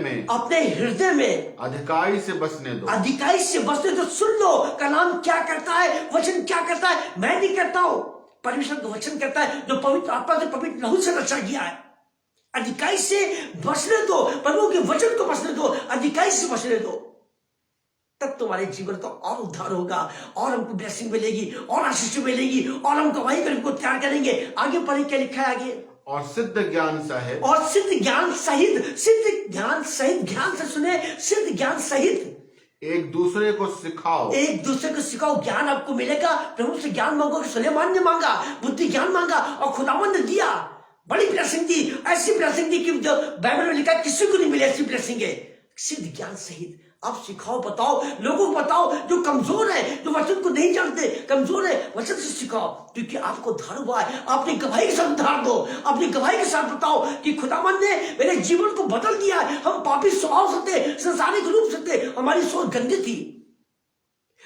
में अधिकाई से बसने दो। सुन लो कलाम क्या करता है, वचन क्या करता है। मैं नहीं करता हूं, परमेश्वर का वचन करता है, जो पवित्र आत्मा से, पवित्र लहू से रचा गया है। अधिकाई से बसने दो, प्रभु के वचन को बसने दो, अधिकाई से बसने दो, तब तुम्हारे जीवन का और उद्धार होगा और हमको ब्लेसिंग मिलेगी और आशीष मिलेगी और हम गवाही करके को तैयार करेंगे। आगे पढ़े क्या लिखा है आगे, और सिद्ध ज्ञान सहित, ज्ञान से सुने, सिद्ध ज्ञान सहित एक दूसरे को सिखाओ। ज्ञान आपको मिलेगा, प्रभु से ज्ञान मांगोगे। सुलेमान ने मांगा, बुद्धि ज्ञान मांगा और खुदावंद ने दिया, बड़ी ब्लेसिंग दी, ऐसी ब्लेसिंग दी कि जो बाइबल में लिखा किसी को नहीं मिले, ऐसी ब्लेसिंग है। सिद्ध ज्ञान सहित आप सिखाओ, बताओ, लोगों को बताओ जो कमजोर है, जो वचन को नहीं जानते, कमजोर है, वचन से सिखाओ, क्योंकि आपको उद्धार हुआ है। अपनी गवाही के साथ उद्धार दो, अपनी गवाही के साथ बताओ कि खुदावन ने मेरे जीवन को बदल दिया है। हम पापी स्वभाव से थे, संसारिक रूप से थे, हमारी सोच गंदी थी,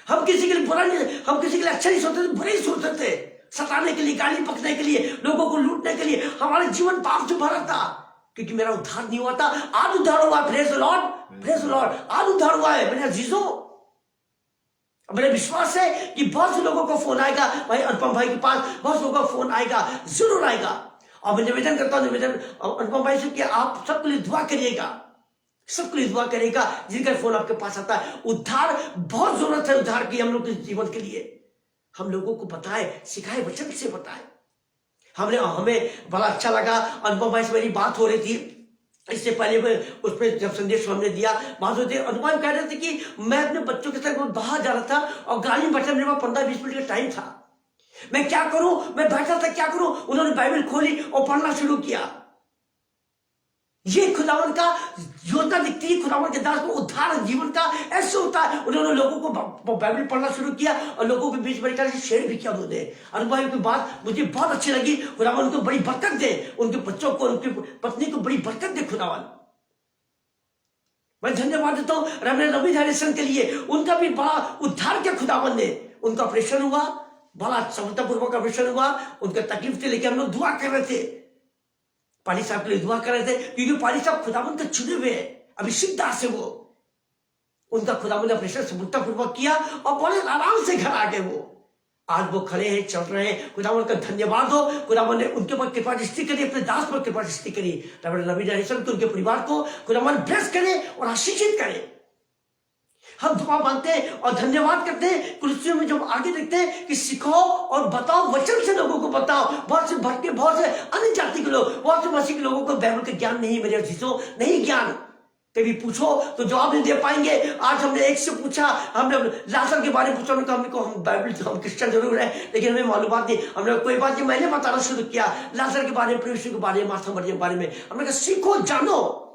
हम किसी के लिए बुरा नहीं, हम किसी के लिए अच्छा नहीं सोचते थे, बुरे ही सोचते थे, सताने के लिए, गाली पकने के लिए, लोगों को लूटने के लिए। हमारा जीवन पाप से भरा था, क्योंकि मेरा उद्धार नहीं हुआ था। आज उद्धार हुआ, प्रेज द लॉर्ड, आज उद्धार हुआ है मेरे अजीजों। मेरा विश्वास है कि बहुत से लोगों को फोन आएगा भाई अनुपम भाई के पास, बहुत लोगों का फोन आएगा, जरूर आएगा। और मैं निवेदन करता हूं, निवेदन अनुपम भाई से कि आप सबके लिए दुआ करिएगा, सबके लिए दुआ करेगा जिनका फोन आपके पास आता है। उद्धार बहुत जरूरत है, उद्धार की हम लोग के जीवन के लिए। हम लोगों को बताए, सिखाए, वचन से बताए। हमें बड़ा अच्छा लगा, अनुपम भाई से मेरी बात हो रही थी इससे पहले, उस पर जब संदेश हमने दिया, बात होती है, अनुपम कह रहे थे कि मैं अपने बच्चों के साथ बाहर जा रहा था और गाड़ी में बैठा, मेरे पास 15-20 मिनट का टाइम था, मैं क्या करूं, मैं बैठा था क्या करूं। उन्होंने बाइबल खोली और पढ़ना शुरू किया। ये खुदावन का योजना दिखती है, खुदावन के दास को उद्धार जीवन का ऐसे होता है। उन्होंने लोगों को बाइबल पढ़ना शुरू किया और लोगों के बीच में शेयर भी किया उन्होंने। अनुभव की बात मुझे बहुत अच्छी लगी। खुदावन उनको बड़ी बरकत दे, उनके बच्चों को, उनकी पत्नी को बड़ी बरकत दे खुदावन। मैं धन्यवाद देता हूं रेवरेंड रवि हरिसन के लिए, उनका भी बड़ा उद्धार किया खुदावन ने। उनका ऑपरेशन हुआ, बड़ा सफलतापूर्वक ऑपरेशन हुआ। उनका तकलीफ थे लेकिन हम लोग दुआ कर रहे थे, पाली साहब के लिए दुआ कर रहे थे, क्योंकि पाली साहब खुदावन के चुने हुए हैं, अभिषेक दास है वो। उनका खुदावन ने ऑपरेशन सफलतापूर्वक किया और बड़े आराम से घर आ गए वो। आज वो खड़े हैं, चल रहे हैं। खुदावन का धन्यवाद हो, खुदावन ने उनके ऊपर कृपा दृष्टि करी, अपने दास पर कृपा दृष्टि करी। रेवरेंड रवि हरिसन को, उनके परिवार को खुदावन ब्लेस करे और आशीषित करे। हम दुआ मांगते हैं और धन्यवाद करते हैं। कुर्सियों में जब आगे देखते हैं कि सिखाओ और बताओ, वचन से लोगों को बताओ। बहुत से भटके, बहुत से अन्य जाति के लोग, बहुत से मसीह के लोगों को बाइबल का ज्ञान नहीं, मेरे अजीजों, नहीं ज्ञान। कभी पूछो तो जवाब नहीं दे पाएंगे। आज हमने एक से पूछा, हमने लाजर के बारे में पूछा, उन्होंने कहा हम बाइबल, हम क्रिश्चियन जरूर है लेकिन हमें मालूमात नहीं। हमने कोई बात नहीं, मैंने बताना शुरू किया लाजर के बारे में, परमेश्वर के बारे में, मार्था मरियम के बारे में। हमने कहा सीखो, जानो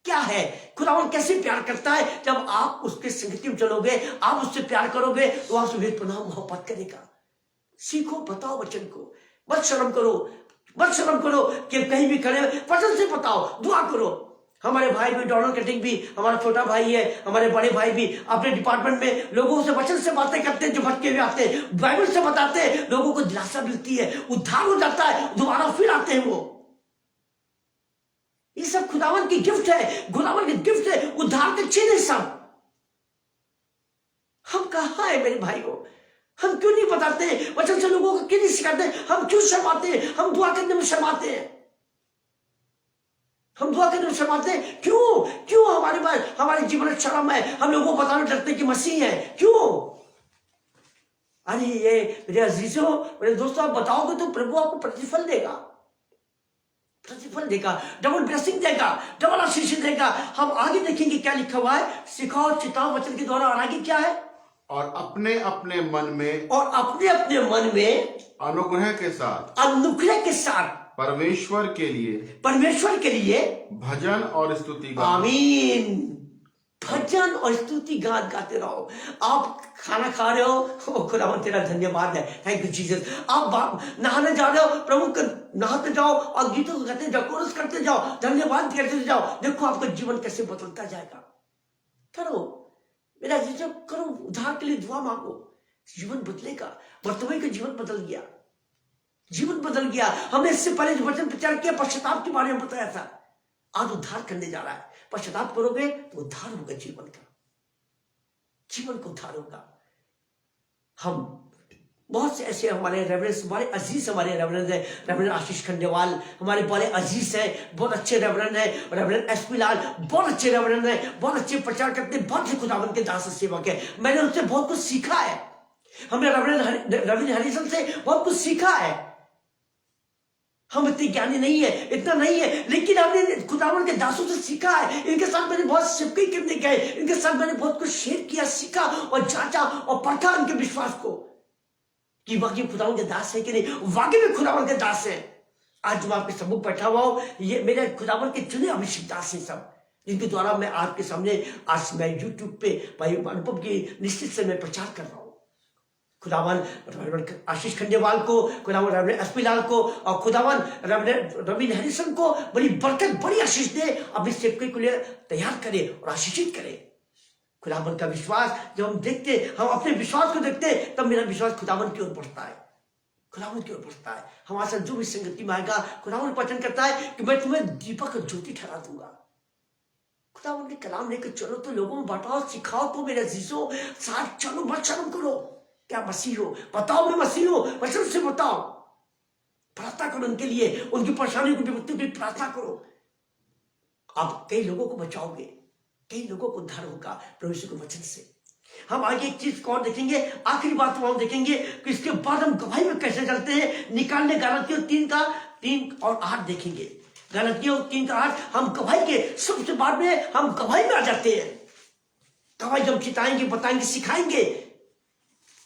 क्या है, खुदावन कैसे प्यार करता है। जब आप उसके संगति में चलोगे, आप उससे प्यार करोगे तो आपसे बेपनाह मोहब्बत करेगा। सीखो, बताओ वचन को, मत शर्म करो, मत शर्म करो कि कहीं भी खड़े वचन से बताओ, दुआ करो। हमारे भाई भी, डोनाल्ड कटिंग भी हमारा छोटा भाई है, हमारे बड़े भाई भी अपने डिपार्टमेंट में लोगों से वचन से बातें करते हैं, जो भटके हुए आते हैं, बाइबल से बताते हैं, लोगों को दिलासा मिलती है, उद्धार हो जाता है, दोबारा फिर आते हैं वो। ये सब खुदावन की गिफ्ट है, खुदावन की गिफ्ट है, उद्धार के चिन्ह सब। हम कहां है मेरे भाइयों, हम क्यों नहीं बताते हैं वचन से, लोगों को क्यों नहीं सिखाते, हम क्यों शर्माते हैं, हम दुआ करने में शर्माते हैं, हम दुआ करने में शर्माते हैं। क्यों क्यों हमारे पास, हमारे जीवन में शर्म है, हम लोगों को बताने डरते कि मसीह है, क्यों? अरे ये मेरे अजीजों, मेरे दोस्तों, आप बताओगे तो प्रभु आपको प्रतिफल देगा, प्रतिफल देगा, डबल ब्लेसिंग देगा, डबल आशीष देगा। हम आगे देखेंगे क्या लिखा हुआ है, सिखाओ, चिताओ वचन के द्वारा। और आगे क्या है, और अपने अपने मन में, और अपने अपने मन में अनुग्रह के साथ, अनुग्रह के साथ परमेश्वर के लिए, परमेश्वर के लिए भजन और स्तुति गाओ। आमीन। भजन और स्तुति गात गाते रहो। आप खाना खा रहे हो, खुदावन तेरा धन्यवाद है, थैंक यू जीसस। आप नहाने जा रहे हो, प्रभु का नहाते जाओ और गीतों को गाते जाओ, कोरस करते जाओ, धन्यवाद करते जाओ। देखो आपका जीवन कैसे बदलता जाएगा। करो मेरा जीवन, करो, उद्धार के लिए दुआ मांगो, जीवन बदलेगा। वर्तमान का जीवन बदल गया, जीवन बदल गया। हमने इससे पहले जो वचन प्रचार किया, पश्चाताप के बारे में बताया था, आज उद्धार करने जा रहा है। पश्चाताप करोगे तो उद्धार होगा, जीवन का, जीवन का उद्धार होगा। हम बहुत से ऐसे हमारे रेवरेंस, हमारे अजीज, हमारे रेवरेंस है, रेवरेंड आशीष खंडेवाल हमारे बड़े अजीज है, बहुत अच्छे रेवरेंड है। रेवरेंड एसपी लाल बहुत अच्छे रेवरेंड है, बहुत अच्छे प्रचार करते हैं, बहुत से खुदावन के दास सेवक है। मैंने उनसे बहुत कुछ सीखा है, हमने रेवरेंड रवि हरिसन से बहुत कुछ सीखा है। हम इतने ज्ञानी नहीं है, इतना नहीं है, लेकिन हमने खुदावन के दासों से सीखा है। इनके साथ मैंने बहुत सिफाई करने गए, इनके साथ मैंने बहुत कुछ शेयर किया, सीखा और जांचा और परखा उनके विश्वास को कि वाकई खुदावन के दास है कि नहीं, वाकई में खुदावन के दास है। आज जो आपके सम्मुख बैठा हुआ हो, ये मेरे खुदावन के चुने अभिषेक दास है सब, जिनके द्वारा मैं आपके सामने आज मैं यूट्यूब पे भाई अनुपम की निश्चित से मैं प्रचार कर रहा हूं। खुदावन आशीष खंडेवाल को, खुदावन रेवरेंड एसपी लाल को और खुदावन रेवरेंड रवि हरिसन को बड़ी बरकत, बड़ी आशीष दे, अपनी सेवकी के लिए तैयार करे और आशीषित करे। खुदावन का विश्वास जब हम देखते, हम अपने विश्वास को देखते, तब मेरा विश्वास खुदावन की ओर बढ़ता है, खुदावन की ओर बढ़ता है। हमारे साथ जो भी संगति में आएगा, खुदावन वचन करता है कि मैं तुम्हें दीपक ज्योति ठहरा दूंगा। खुदा उनके कलाम लेकर चलो तो लोगों में बताओ, सिखाओ तो मेरे अजीजों, साथ चलो, मत शर्म करो। क्या मसीह हो? बताओ मैं मसीह हूं, वचन से बताओ। प्रार्थना करो उनके लिए, उनकी परेशानियों की विपत्तियों के लिए प्रार्थना करो। आप कई लोगों को बचाओगे, कई लोगों को उद्धार होगा प्रभु यीशु के वचन से। हम आगे एक चीज और देखेंगे, आखिरी बात हम देखेंगे कि इसके बाद हम गवाही में कैसे चलते हैं। निकालने गलातियों 3 और 8 देखेंगे। गलातियों 3 का 8 हम गवाही के सबसे बाद में हम गवाही में आ जाते हैं। गवाही जब चिताएंगे, बताएंगे, सिखाएंगे,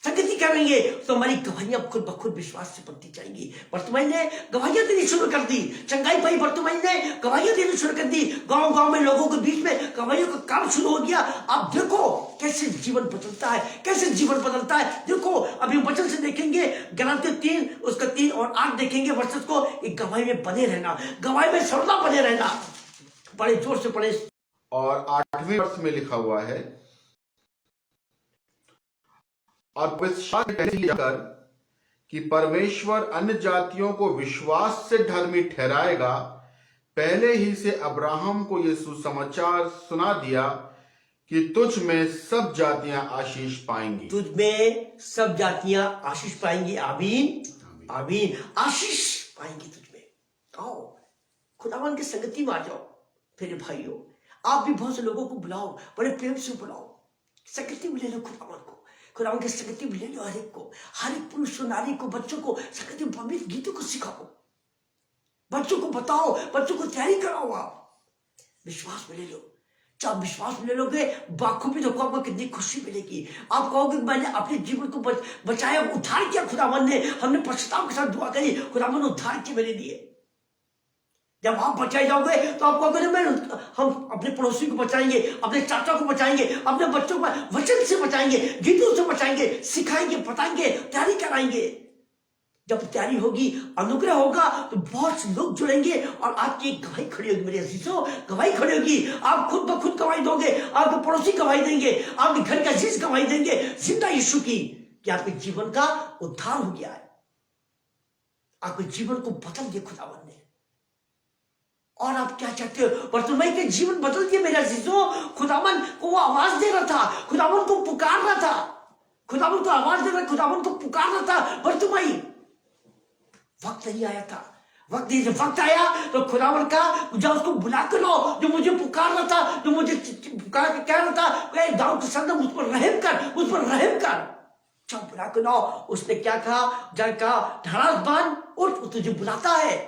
संगति करेंगे तो हमारी गवाहियां खुद ब खुद विश्वास से बनती जाएंगी। वर्तमान ने गवाहियां देनी शुरू कर दी। चंगाई भाई वर्तमान ने गवाहियां देनी शुरू कर दी। गांव गांव में लोगों के बीच में गवाहियों का काम शुरू हो गया। आप देखो कैसे जीवन बदलता है, कैसे जीवन बदलता है। देखो अभी वचन से देखेंगे, गलातियों 3 उसका 3 और 8 देखेंगे वर्षन को। एक गवाही में बने रहना, गवाही में सर्वदा बने रहना। बड़े जोर से पढ़े। और 8वें वर्ष में लिखा हुआ है, और विश्वास कर कि परमेश्वर अन्य जातियों को विश्वास से धर्मी ठहराएगा, पहले ही से अब्राहम को यह सुसमाचार सुना दिया कि तुझ में सब जातियां आशीष पाएंगी। तुझ में सब जातियां आशीष पाएंगी। आमीन आमीन। आशीष पाएंगी तुझ में। आओ खुदावन की संगति में आ जाओ। फिर भाइयों, आप भी बहुत से लोगों को बुलाओ, बड़े प्रेम से बुलाओ, संगति में ले लो खुदावन को। खुदावन की संगति में ले लो हर एक को, हर एक पुरुष को, नारी को, बच्चों को संगति में पवित्र गीतों को सिखाओ, बच्चों को बताओ, बच्चों को तैयारी कराओ। आप विश्वास में ले लो। जब विश्वास में ले लोगे, बाखूबी देखो आपको कितनी खुशी मिलेगी। आप कहोगे मैंने अपने जीवन को बचाया, उद्धार किया खुदावन ने। हमने पश्चाताप के साथ दुआ करी, खुदावन ने उद्धार किया मेरे लिए। जब आप बचाए जाओगे तो आप कहोगे मैं, हम अपने पड़ोसी को बचाएंगे, अपने चाचा को बचाएंगे, अपने बच्चों को वचन से बचाएंगे, गीतों से बचाएंगे, सिखाएंगे, बताएंगे, तैयारी कराएंगे। जब तैयारी होगी, अनुग्रह होगा, तो बहुत से लोग जुड़ेंगे और आपकी एक गवाही खड़ी होगी। मेरे अजीजों, गवाही खड़ी होगी। आप खुद ब खुद गवाही दोगे, आपके पड़ोसी गवाही देंगे, आपके घर का अजीज गवाही देंगे जिंदा यीशु की, कि आपके जीवन का उद्धार हो गया है, आपके जीवन को बदल दिया खुदावन ने। और आप क्या चाहते हो? वर्तमान के जीवन बदल दिए मेरे अजीजों। खुदावन को वो आवाज दे रहा था, खुदावन को पुकार रहा था, खुदावन को आवाज दे रहा, खुदावन को पुकार रहा था। वर्तमान वक्त नहीं आया था, वक्त नहीं, जब वक्त आया तो खुदावन का जब उसको बुला कर लो, जो मुझे पुकार रहा था, जो मुझे पुकार के कह रहा था, दाऊद के संग मुझ पर रहम कर, मुझ पर रहम कर। जब बुला कर लो, उसने क्या कहा? जब कहा ढाढ़स बांध उठ, तुझे बुलाता है।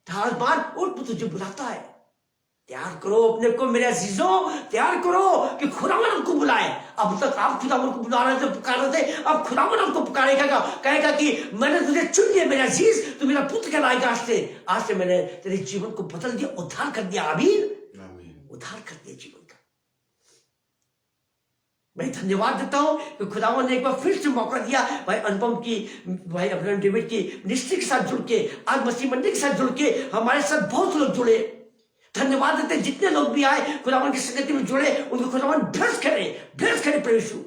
ढाढ़स बांध उठ, तुझे बुलाता है। तैयार करो अपने को मेरे अजीजों, तैयार करो कि खुदावन हमको बुलाए। अब तक आप खुदावन को बुला रहे थे, पुकार रहे थे, अब खुदावन हमको पुकारेगा, कहेगा कि मैंने तुझे चुन लिया मेरा अजीज, तू मेरा पुत्र कहलाएगा। आज से मैंने तेरे जीवन को बदल दिया, उद्धार कर दिया। आमीन। उद्धार कर दिया जीवन का। मैं धन्यवाद देता हूं कि खुदावन ने एक बार फिर से मौका दिया। भाई अनुपम की, भाई अब्राहम डेविड की मिनिस्ट्री के साथ जुड़ के, आज मसीह मंदिर के साथ जुड़ के हमारे साथ बहुत लोग जुड़े। धन्यवाद देते जितने लोग भी आए, खुदावन की संगति में जुड़े, उनको खुदावन ब्लेस करे प्रभु यीशु।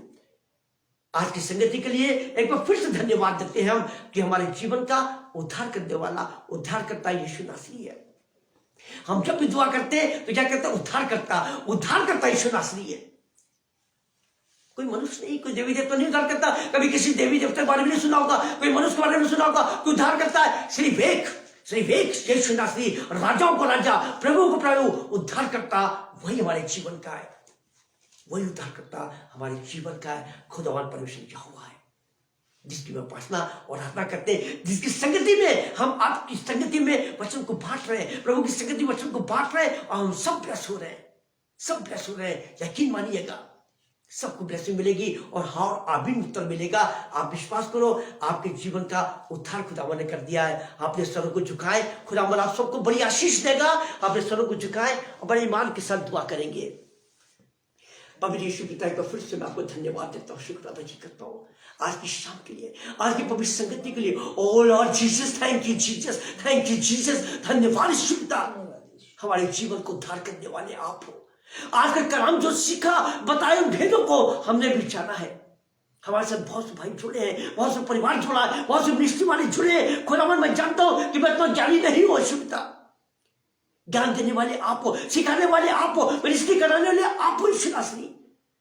आज की संगति के लिए एक बार फिर से धन्यवाद देते हैं हम कि हमारे जीवन का उद्धार करने वाला, उद्धार करता यीशु नासरी है। हम जब भी दुआ करते हैं तो क्या कहते हैं? उद्धार करता यीशु नासरी है। कोई मनुष्य नहीं, कोई देवी देवता नहीं उद्धार करता। कभी किसी देवी देवता के बारे में नहीं सुना होगा, कोई मनुष्य के बारे में सुना होगा कोई उद्धार करता है। सिर्फ एक यीशु नासरी, राजाओं को राजा, प्रभु को प्रभु उद्धार करता, वही हमारे जीवन का है, वही उद्धार करता हमारे जीवन का है। खुदावन परमेश्वर यहोवा है, जिसकी मैं उपासना और आराधना करते हैं, जिसकी संगति में हम, आपकी संगति में वचन को बांट रहे हैं, प्रभु की संगति में वचन को बांट रहे हैं, और हम सब ब्लेस हो रहे हैं, सब ब्लेस हो रहे हैं। यकीन मानिएगा सबको ब्लेसिंग मिलेगी और हाँ आमीन उत्तर मिलेगा। आप विश्वास करो, आपके जीवन का उद्धार खुदावन ने कर दिया है। आपने सरों को झुकाए, खुदावन आप सबको बड़ी आशीष देगा। आपने सरों को झुकाए और बड़े ईमान के साथ दुआ करेंगे। पवित्र यीशु पिता का फिर से मैं आपको धन्यवाद देता हूँ, शुक्र अदा करता हूँ आज की शाम के लिए, आज की पवित्र संगति के लिए। O Lord Jesus, thank you Jesus, thank you Jesus. धन्यवाद यीशु पिता, हमारे जीवन को उद्धार करने वाले आप हो। आज का कलाम जो सीखा, बताए उन भेदों को हमने भी जाना है। हमारे साथ बहुत से भाई जुड़े हैं, बहुत से परिवार जुड़ा है, बहुत से मिनिस्ट्री वाले जुड़े हैं। खुदावन मैं जानता हूं कि मैं इतना ज्ञानी नहीं हूं यीशु पिता, ज्ञान देने वाले आप हो, सिखाने वाले आप हो, मिनिस्ट्री कराने वाले आप हो यीशु नासरी।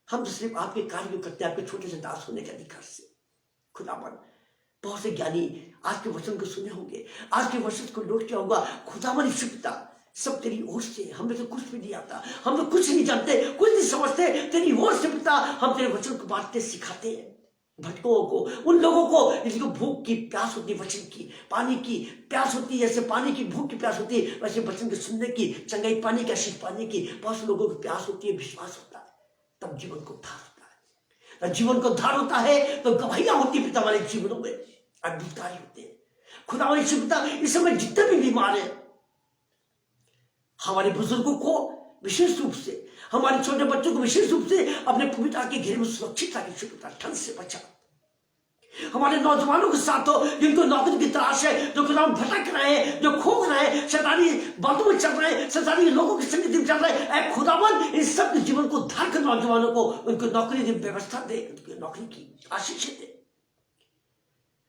हम तो सिर्फ आपके कार्य करते हैं, आपके छोटे से दास होने के अधिकार से। खुदावन, बहुत से ज्ञानी आज के वचन को सुने होंगे, आज के वचन को लौट किया होगा। खुदावन यीशु पिता, सब तेरी ओर से, हमें तो कुछ भी नहीं आता, हम तो कुछ नहीं जानते, कुछ नहीं समझते, तेरी ओर से पिता हम तेरे वचन को बांटते सिखाते हैं भटकों को, उन लोगों को जिनको भूख की प्यास होती है, वचन की पानी की प्यास होती है। जैसे पानी की भूख की प्यास होती है, वैसे वचन के सुनने की, चंगाई पाने की, आशीष पाने की बहुत से लोगों की प्यास होती है। विश्वास होता है तब जीवन को उद्धार होता है, तब जीवन को उद्धार होता है, तो गवाहियां होती है पिता हमारे जीवनों में, अद्भुत कार्य होते हैं। खुदा हमारे पिता, इस समय जितने भी बीमार है, हमारे बुजुर्गों को विशेष रूप से, हमारे छोटे बच्चों को विशेष रूप से अपने पवित्र के घेरे में सुरक्षित रखे पिता, ठंड से बचा। हमारे नौजवानों के साथ हो जिनको नौकरी की तलाश है, जो खुदा भटक रहे हैं, जो खो रहे हैं, शैतानी बातों में चल रहे हैं, शैतानी लोगों की संगति में चल रहे हैं, ऐ खुदावन इन सब के जीवन को उद्धार कर, नौजवानों को उनको नौकरी की व्यवस्था दे, उनकी नौकरी की आशीष दे।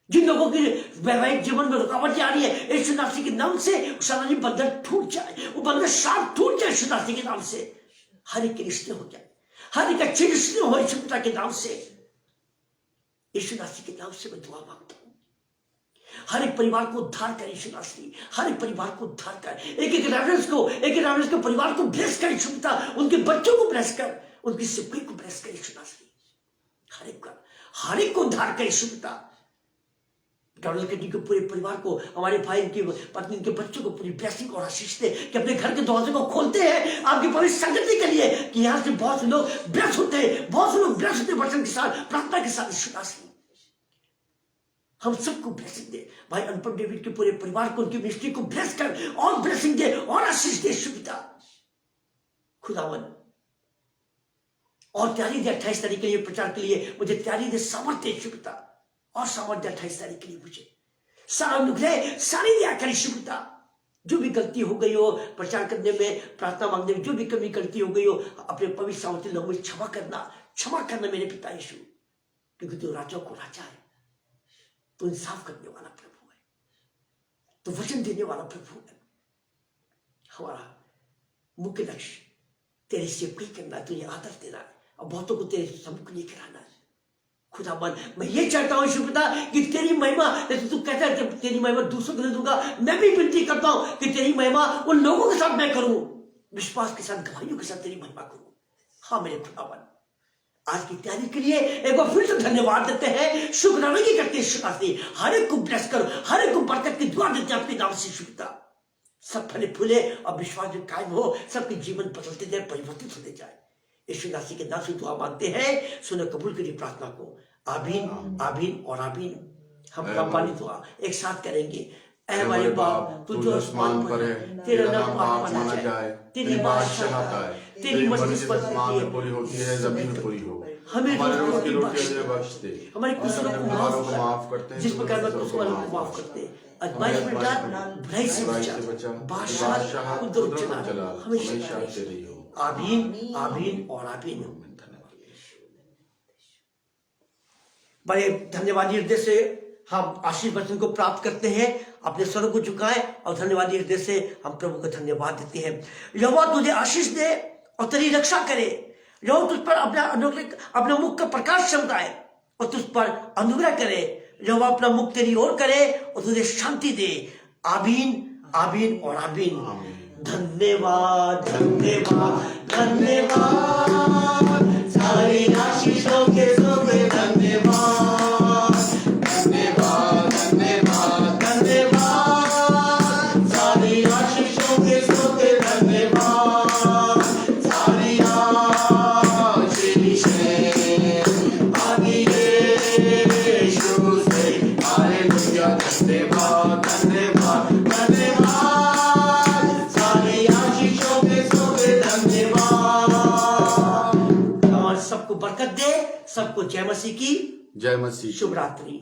जिन लोगों की वैवाहिक जीवन में रुकावट आ रही है, यीशु नासरी के नाम से शैतानी बंधन टूट जाए, वो बंधन साफ टूट जाए यीशु नासरी के नाम से। हर एक के रिश्ते हो जाए, हर एक अच्छे रिश्ते हो यीशु पिता के नाम से, यीशु नासरी के नाम से मैं दुआ मांगता हूं। हर एक परिवार को उद्धार कर यीशु नासरी, हर एक परिवार को उद्धार कर, एक एक रेफरेंस को परिवार को ब्लेस कर यीशु पिता, उनके बच्चों को ब्लेस कर, उनकी सिपाही को ब्लेस कर यीशु नासरी, हर एक को उद्धार कर यीशु पिता। डॉक्टर कटी के पूरे परिवार को, हमारे भाई की पत्नी के बच्चों को पूरी ब्लेसिंग और आशीष दे कि अपने घर के दरवाजे को खोलते हैं आपकी पवित्र संगति के लिए, कि यहाँ से बहुत से लोग ब्लेस होते हैं, बहुत से लोग ब्लेस होते हैं वचन के साथ, प्रार्थना के साथ। यीशु नासरी हम सबको ब्लेसिंग दे, भाई अनपढ़ डेविड के पूरे परिवार को, उनकी मिनिस्ट्री को ब्लेस कर और ब्लेसिंग दे और आशीष दे यीशु पिता। खुदावन और तैयारी दे 28 तारीख के लिए प्रचार के लिए, मुझे तैयारी दे, सामर्थ्य यीशु पिता, और सामर्थ्य 28 तारीख के लिए मुझे सारा अनुग्रह सारी दिया कर यीशु पिता। जो भी गलती हो गई हो प्रचार करने में, प्रार्थना मांगने में, जो भी कमी गलती हो गई हो, अपने पवित्र सामर्थ्य लोगों में क्षमा करना मेरे पिता यीशु, क्योंकि तू राजा को राजा है, तो इंसाफ करने वाला प्रभु है, तो वचन देने वाला प्रभु है। हमारा मुख्य लक्ष्य तेरी सेवकाई करना, तुझे आदर देना है और बहुतों को तेरे सम्मुख लेकर आना है। खुदावन मैं ये चाहता हूं यीशु पिता कि तेरी महिमा, जैसे तू कहता है कि तेरी महिमा दूसरों को दे दूंगा, मैं भी विनती करता हूं कि तेरी महिमा उन लोगों के साथ मैं करूं, विश्वास के साथ, गवाहियों के साथ तेरी महिमा करूं। हाँ मेरे खुदावन, आज की तैयारी के लिए एक बार फिर से धन्यवाद देते हैं, शुक्राना करते हैं। हर एक को ब्लेस करो, हर एक को बरकत की दुआ देते हैं अपने नाम से यीशु पिता। सब फले फूले और विश्वास में कायम हो, सबके जीवन बदलते जाए, परिवर्तित होते जाए। यीशु नासरी के नाम से दुआ मांगते हैं, सुनो कबूल करिए प्रार्थना को। आमीन, आमीन और आमीन। हम कंपानी दुआ एक साथ करेंगे। ऐ हमारे बाप तू जो आसमान पर है, तेरा नाम पाक माना जाए, तेरी बादशाह आए, तेरी मर्जी पूरी होती है, जमीन में पूरी हो। हमें रोज की रोटी बख्श दे, हमारे कुसलों को माफ करते हैं जिस प्रकार हम कुसलों को माफ करते हैं। आजमाइश में डाल, बुराई से बचा, बादशाह कुदरत चला हमेशा तेरी हो। आमीन, आमीन और आमीन। बड़े धन्यवादी हृदय से हम आशीष वचन को प्राप्त करते हैं। अपने स्वरों को झुकाएं और धन्यवादी हृदय से हम प्रभु को धन्यवाद देते हैं। यहोवा तुझे आशीष दे और तेरी रक्षा करे। यहोवा तुझ पर अपना मुख का प्रकाश चमकाए और तुझ पर अनुग्रह करे। यहोवा अपना मुख तेरी ओर करे और तुझे शांति दे। आमीन, आमीन और आमीन। धन्यवाद, धन्यवाद, धन्यवाद, सारी आशीषों के सोते धन्यवाद, धन्यवाद, धन्यवाद, धन्यवाद, सारी आशीषों के सोते धन्यवाद, सारी आशीषें आगे यीशु से, हालेलुया, धन्यवाद, धन्यवाद, धन्यवाद, सारी आशीषों के सोते धन्यवाद। सबको बरकत दे, सबको जय मसीह की जय मसीह। शुभ रात्रि।